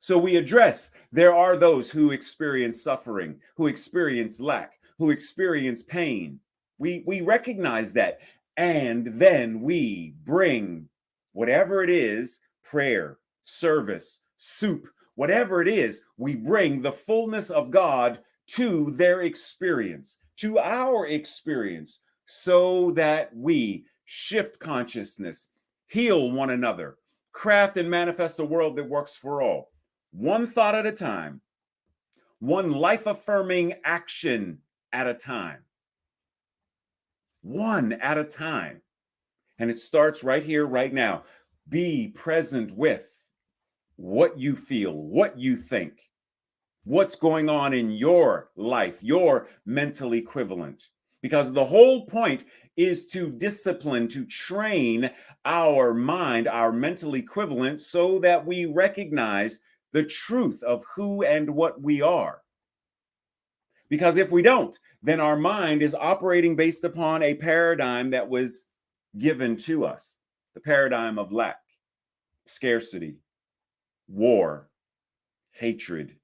[SPEAKER 5] So we address there are those who experience suffering, who experience lack, who experience pain. We recognize that. And then we bring whatever it is, prayer, service, soup, whatever it is, we bring the fullness of God to their experience, to our experience, so that we shift consciousness, heal one another, craft and manifest a world that works for all. One thought at a time, one life-affirming action at a time. One at a time. And it starts right here, right now. Be present with what you feel, what you think, what's going on in your life, your mental equivalent. Because the whole point is to discipline, to train our mind, our mental equivalent, so that we recognize the truth of who and what we are. Because if we don't, then our mind is operating based upon a paradigm that was given to us, the paradigm of lack, scarcity, war, hatred,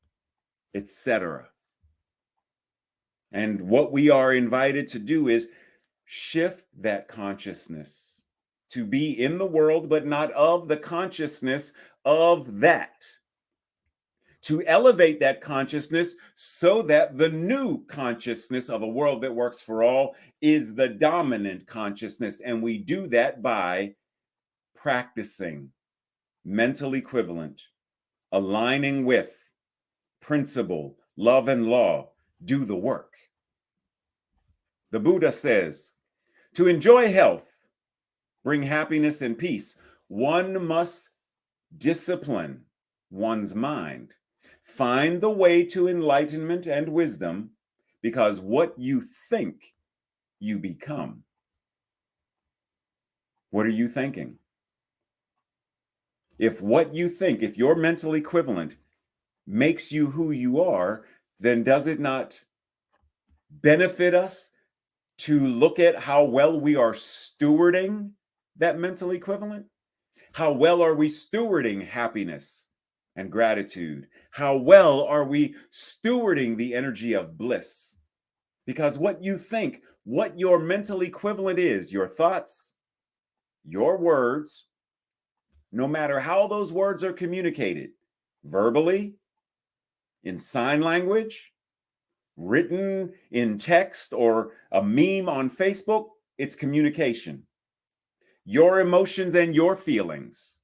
[SPEAKER 5] etc. And what we are invited to do is shift that consciousness to be in the world, but not of the consciousness of that. To elevate that consciousness so that the new consciousness of a world that works for all is the dominant consciousness. And we do that by practicing mental equivalent, aligning with principle, love and law, do the work. The Buddha says, to enjoy health, bring happiness and peace, one must discipline one's mind. Find the way to enlightenment and wisdom, because what you think, you become. What are you thinking? If what you think, if your mental equivalent makes you who you are, then does it not benefit us to look at how well we are stewarding that mental equivalent? How well are we stewarding happiness and gratitude? How well are we stewarding the energy of bliss? Because what you think, what your mental equivalent is, your thoughts, your words, no matter how those words are communicated, verbally, in sign language, written in text, or a meme on Facebook, it's communication. Your emotions and your feelings,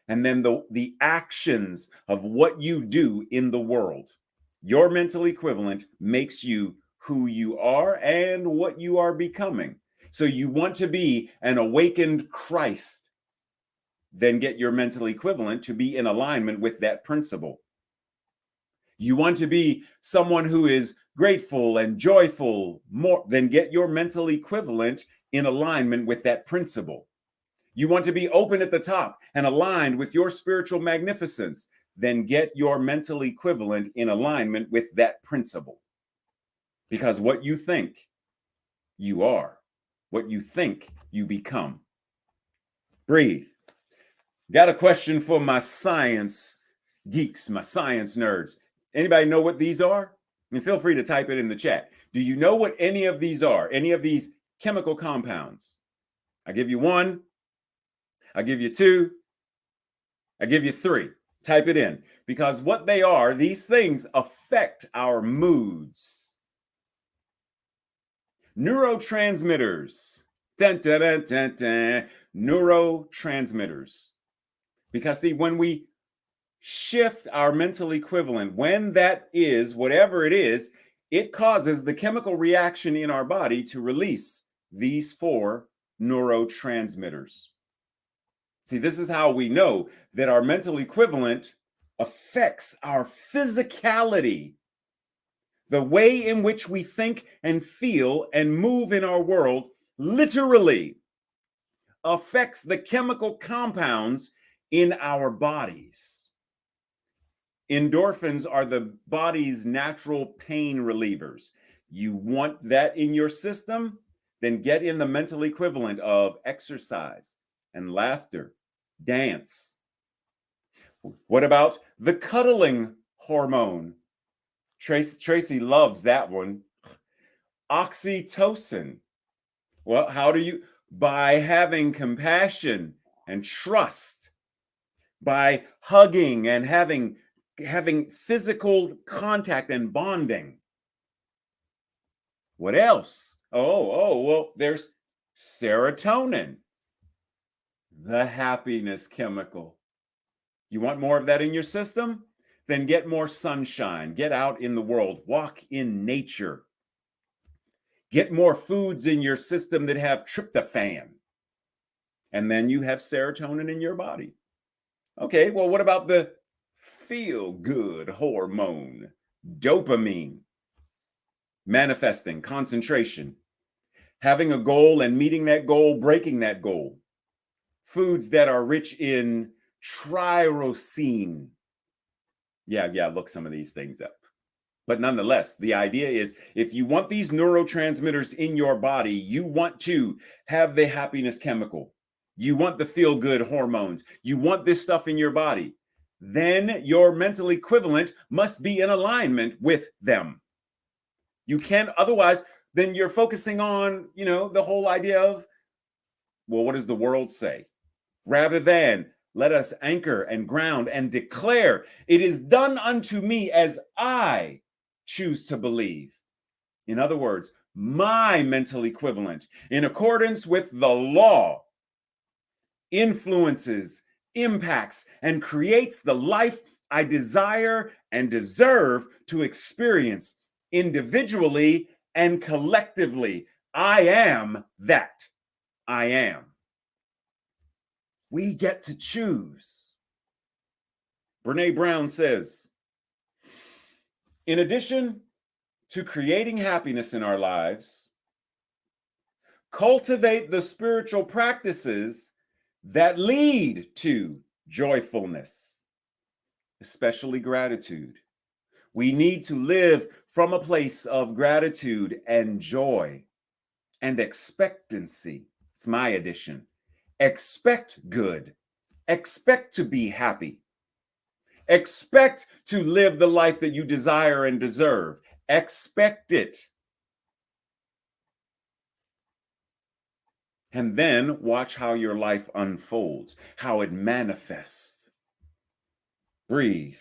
[SPEAKER 5] and then the actions of what you do in the world. Your mental equivalent makes you who you are and what you are becoming. So you want to be an awakened Christ, then get your mental equivalent to be in alignment with that principle. You want to be someone who is grateful and joyful, more than get your mental equivalent in alignment with that principle. You want to be open at the top and aligned with your spiritual magnificence, then get your mental equivalent in alignment with that principle. Because what you think, you are. What you think, you become. Breathe. Got a question for my science geeks, my science nerds. Anybody know what these are? And feel free to type it in the chat. Do you know what any of these are? Any of these chemical compounds? I give you 1, I give you 2, I give you 3. Type it in, because what they are, these things affect our moods. Neurotransmitters. Dun, dun, dun, dun, dun. Neurotransmitters. Because see, when we shift our mental equivalent, when that is, whatever it is, it causes the chemical reaction in our body to release these 4 neurotransmitters. See, this is how we know that our mental equivalent affects our physicality. The way in which we think and feel and move in our world literally affects the chemical compounds in our bodies. Endorphins are the body's natural pain relievers. You want that in your system? Then get in the mental equivalent of exercise and laughter, dance. What about the cuddling hormone? Tracy loves that one. Oxytocin. Well, how do you? By having compassion and trust, by hugging and having physical contact and bonding. What else? Well, there's serotonin, the happiness chemical. You want more of that in your system? Then get more sunshine, get out in the world, walk in nature. Get more foods in your system that have tryptophan. And then you have serotonin in your body. Okay, well, what about the feel-good hormone? Dopamine. Manifesting, concentration. Having a goal and meeting that goal, breaking that goal. Foods that are rich in tyrosine. Yeah, look some of these things up. But nonetheless, the idea is if you want these neurotransmitters in your body, you want to have the happiness chemical. You want the feel-good hormones. You want this stuff in your body. Then your mental equivalent must be in alignment with them. You can't, otherwise, then you're focusing on, the whole idea of, well, what does the world say? Rather than let us anchor and ground and declare, it is done unto me as I choose to believe. In other words, my mental equivalent, in accordance with the law, influences, impacts, and creates the life I desire and deserve to experience individually and collectively. I am that I am. We get to choose. Brene Brown says, in addition to creating happiness in our lives, cultivate the spiritual practices that lead to joyfulness, especially gratitude. We need to live from a place of gratitude and joy and expectancy. It's my addition. Expect good. Expect to be happy. Expect to live the life that you desire and deserve. Expect it. And then watch how your life unfolds, how it manifests. Breathe.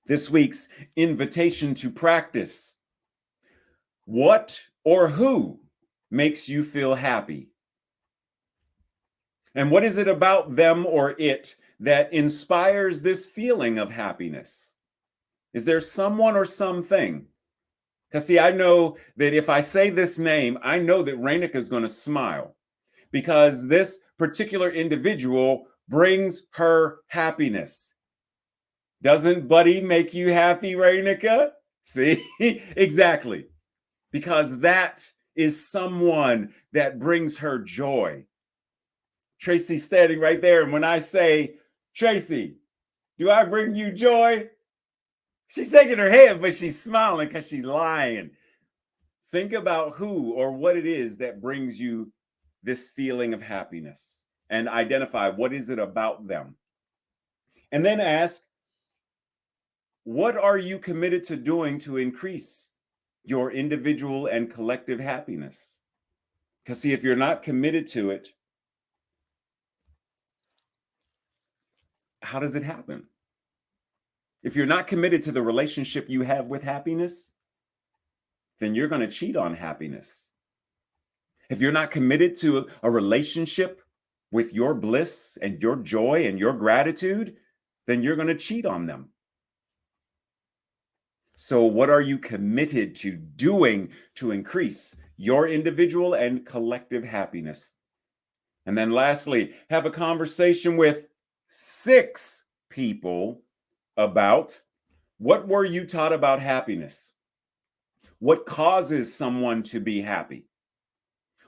[SPEAKER 5] This week's invitation to practice. What or who makes you feel happy? And what is it about them or it that inspires this feeling of happiness? Is there someone or something? Because see, I know that if I say this name, I know that Renuka is going to smile because this particular individual brings her happiness. Doesn't Buddy make you happy, Renuka? See, exactly. Because that is someone that brings her joy. Tracy's standing right there. And when I say, Tracy, do I bring you joy? She's shaking her head, but she's smiling because she's lying. Think about who or what it is that brings you this feeling of happiness and identify what is it about them. And then ask, what are you committed to doing to increase your individual and collective happiness. Because see, if you're not committed to it, how does it happen? If you're not committed to the relationship you have with happiness, then you're going to cheat on happiness. If you're not committed to a relationship with your bliss and your joy and your gratitude, then you're going to cheat on them. So what are you committed to doing to increase your individual and collective happiness? And then lastly, have a conversation with 6 people about what were you taught about happiness? What causes someone to be happy?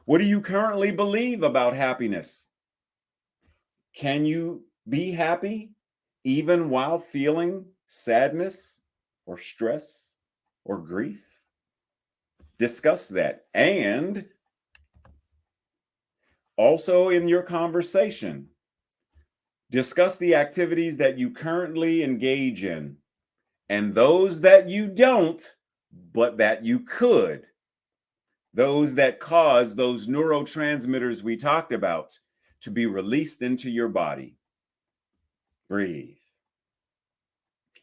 [SPEAKER 5] What do you currently believe about happiness? Can you be happy even while feeling sadness or stress or grief? Discuss that. And also in your conversation, discuss the activities that you currently engage in and those that you don't, but that you could. Those that cause those neurotransmitters we talked about to be released into your body. Breathe.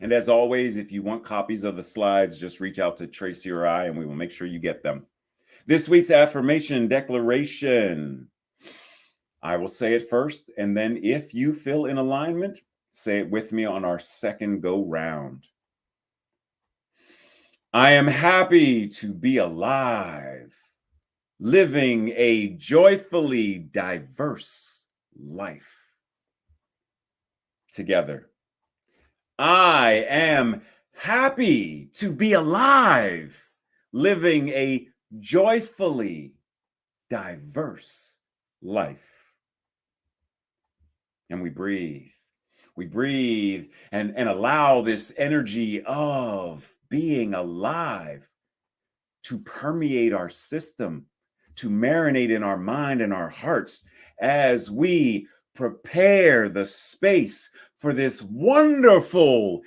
[SPEAKER 5] And as always, if you want copies of the slides, just reach out to Tracy or I, and we will make sure you get them. This week's affirmation declaration. I will say it first, and then if you feel in alignment, say it with me on our second go round. I am happy to be alive, living a joyfully diverse life. Together. I am happy to be alive, living a joyfully diverse life. And we breathe. We breathe and allow this energy of being alive to permeate our system, to marinate in our mind and our hearts as we prepare the space for this wonderful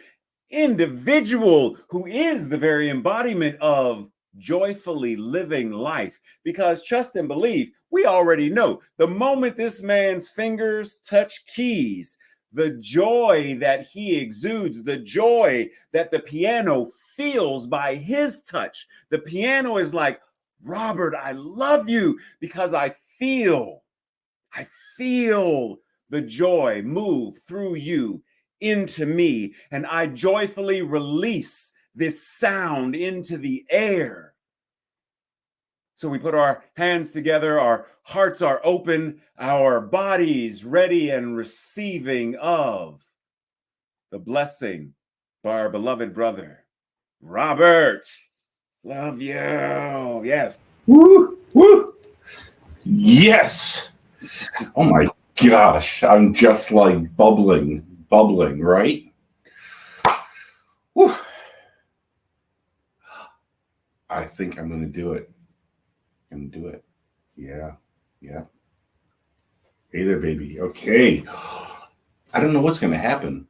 [SPEAKER 5] individual who is the very embodiment of joyfully living life. Because trust and believe, we already know the moment this man's fingers touch keys, the joy that he exudes, the joy that the piano feels by his touch. The piano is like, Robert, I love you because I feel the joy move through you into me, and I joyfully release this sound into the air. So we put our hands together, our hearts are open, our bodies ready and receiving of the blessing by our beloved brother, Robert. Love you. Yes.
[SPEAKER 2] Woo, woo. Yes. Oh my gosh. I'm just like bubbling, right? Woo. I think I'm going to do it. I'm going to do it. Yeah. Hey there, baby. Okay. I don't know what's going to happen.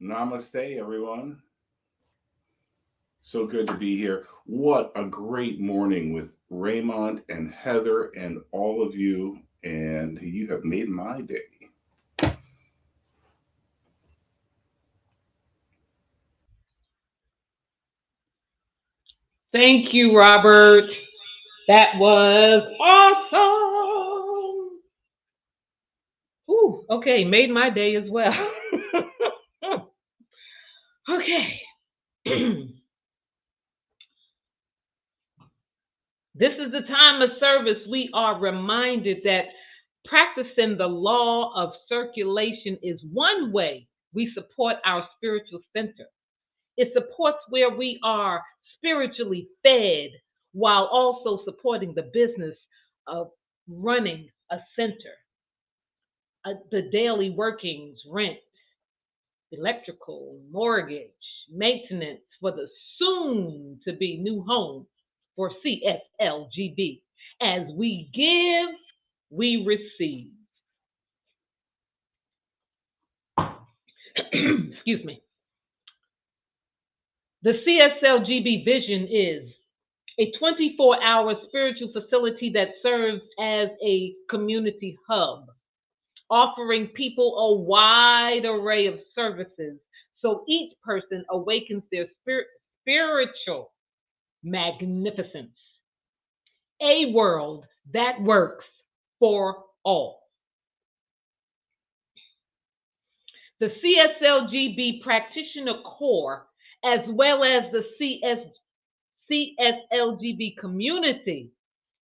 [SPEAKER 2] Namaste, everyone. So good to be here. What a great morning with Raymont and Heather and all of you. And you have made my day.
[SPEAKER 3] Thank you, Robert. That was awesome. Ooh, okay, made my day as well. Okay. This is the time of service. We are reminded that practicing the law of circulation is one way we support our spiritual center. It supports where we are spiritually fed while also supporting the business of running a center, the daily workings, rent, electrical, mortgage, maintenance for the soon to be new home for CSLGB. As we give, we receive. Excuse me. The CSLGB vision is a 24-hour spiritual facility that serves as a community hub, offering people a wide array of services so each person awakens their spiritual magnificence. A world that works for all. The CSLGB Practitioner Corps, as well as the CSLGB community,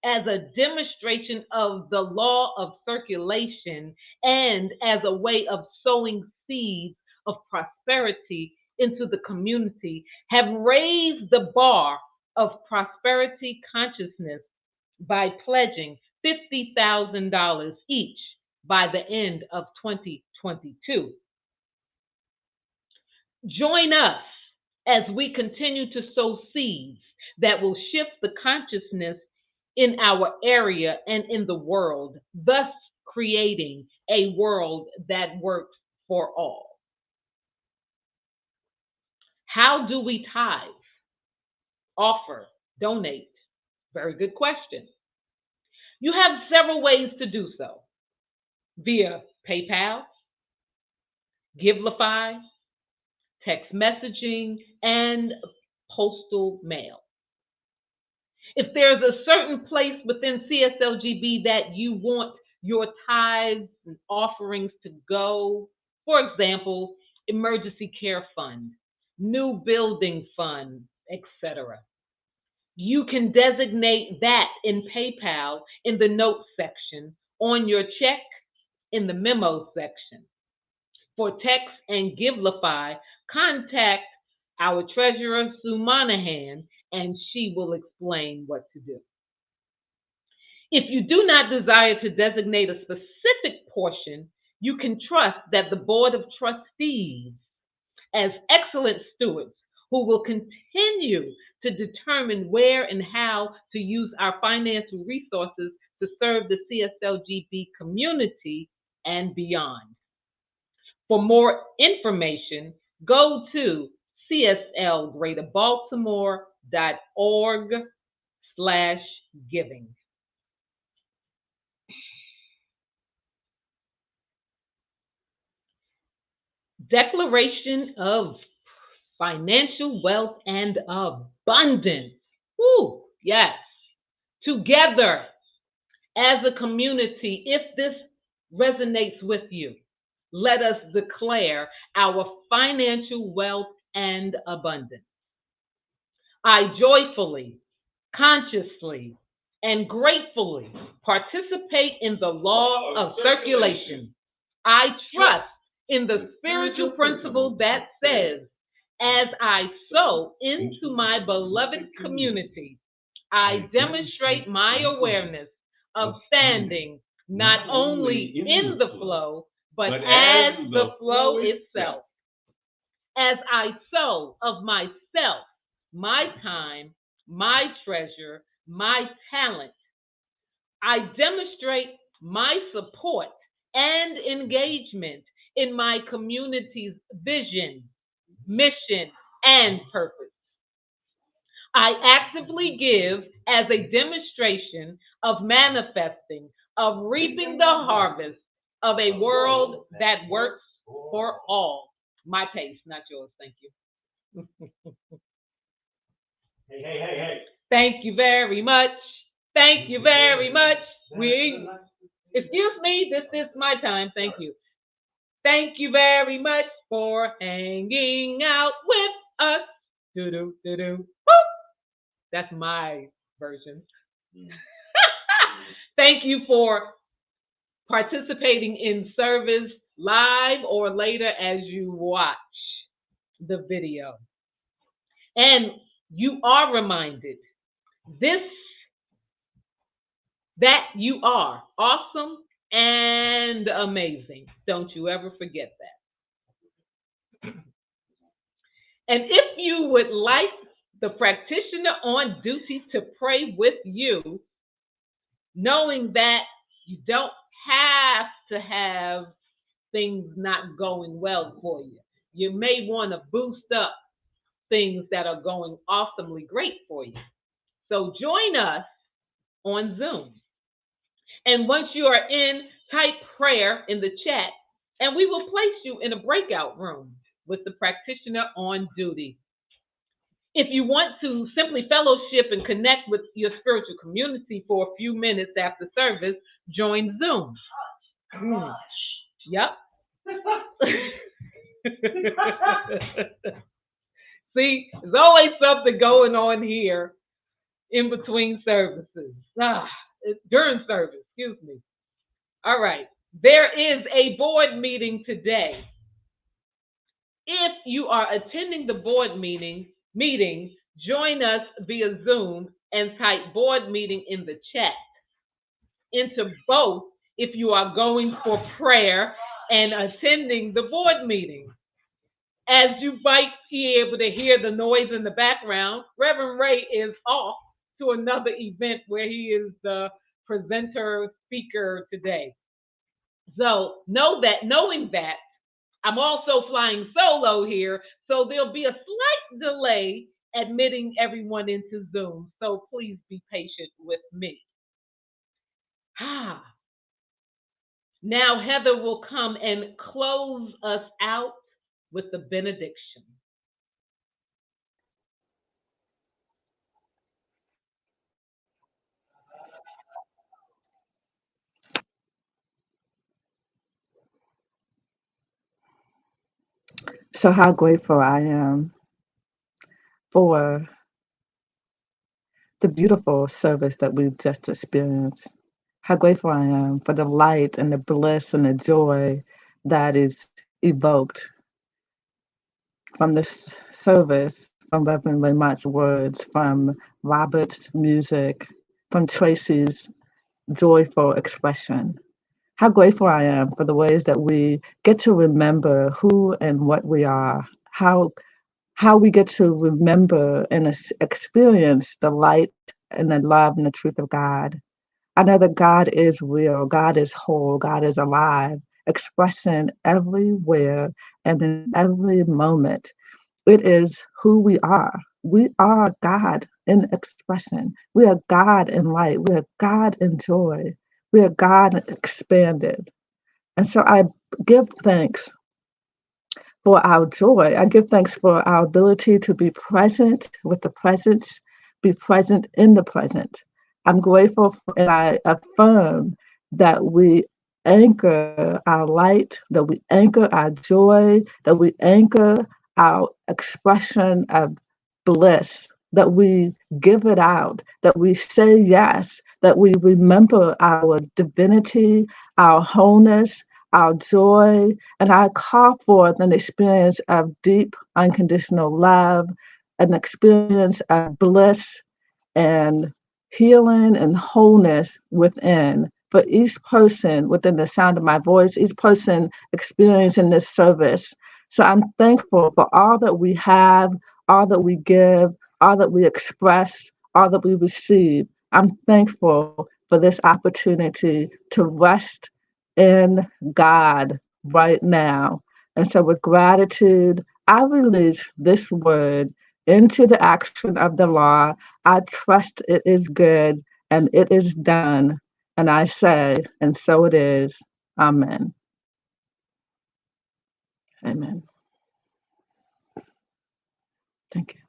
[SPEAKER 3] as a demonstration of the law of circulation and as a way of sowing seeds of prosperity into the community, have raised the bar of prosperity consciousness by pledging $50,000 each by the end of 2022. Join us as we continue to sow seeds that will shift the consciousness in our area and in the world, thus creating a world that works for all. How do we tithe, offer, donate? Very good question. You have several ways to do so: via PayPal, Givelify, text messaging, and postal mail. If there's a certain place within CSLGB that you want your tithes and offerings to go, for example, emergency care fund, new building fund, etc., you can designate that in PayPal in the notes section, on your check in the memo section. For text and Givelify, contact our treasurer, Sue Monahan, and she will explain what to do. If you do not desire to designate a specific portion, you can trust that the Board of Trustees, as excellent stewards who will continue to determine where and how to use our financial resources to serve the CSLGB community and beyond. For more information, go to cslgreaterbaltimore.org/giving. Declaration of financial wealth and abundance. Woo, yes. Together as a community, if this resonates with you, let us declare our financial wealth and abundance. I joyfully, consciously, and gratefully participate in the law of circulation. I trust in the spiritual principle that says, as I sow into my beloved community, I demonstrate my awareness of standing not only in the flow, but as the flow itself. As I sow of myself, my time, my treasure, my talent, I demonstrate my support and engagement in my community's vision, mission, and purpose. I actively give as a demonstration of manifesting, of reaping the harvest of a world that works for all. My pace, not yours. Thank you.
[SPEAKER 6] Hey.
[SPEAKER 3] Thank you very much. Thank you very much. Excuse me, this is my time. Thank you. Thank you very much for hanging out with us. Do. Woo! That's my version. Thank you for participating in service live or later as you watch the video. And you are reminded that you are awesome and amazing. Don't you ever forget that. And if you would like the practitioner on duty to pray with you, knowing that you don't have to have things not going well for you. You may want to boost up things that are going awesomely great for you. So join us on Zoom. And once you are in, type prayer in the chat, and we will place you in a breakout room with the practitioner on duty. If you want to simply fellowship and connect with your spiritual community for a few minutes after service, join Zoom. Yep. See, there's always something going on here in between services. During service, excuse me. All right. There is a board meeting today. If you are attending the board meeting, join us via Zoom and type board meeting in the chat. Into both if you are going for prayer and attending the board meeting. As you might be able to hear the noise in the background, Reverend Ray is off to another event where he is the presenter speaker today. So knowing that, I'm also flying solo here, so there'll be a slight delay admitting everyone into Zoom. So please be patient with me. Now Heather will come and close us out with the benediction.
[SPEAKER 1] So how grateful I am for the beautiful service that we've just experienced. How grateful I am for the light and the bliss and the joy that is evoked from this service, from Reverend Raymont's words, from Robert's music, from Tracy's joyful expression. How grateful I am for the ways that we get to remember who and what we are, how we get to remember and experience the light and the love and the truth of God. I know that God is real, God is whole, God is alive, expressing everywhere and in every moment. It is who we are. We are God in expression. We are God in light. We are God in joy. We are God expanded. And so I give thanks for our joy. I give thanks for our ability to be present with the presence, be present in the present. I'm grateful for, and I affirm that we anchor our light, that we anchor our joy, that we anchor our expression of bliss, that we give it out, that we say yes, that we remember our divinity, our wholeness, our joy, and I call forth an experience of deep, unconditional love, an experience of bliss and healing and wholeness within. For each person within the sound of my voice, each person experiencing this service. So I'm thankful for all that we have, all that we give, all that we express, all that we receive. I'm thankful for this opportunity to rest in God, right now. And so with gratitude, I release this word into the action of the law. I trust it is good and it is done. And I say, and so it is. Amen. Amen. Thank you.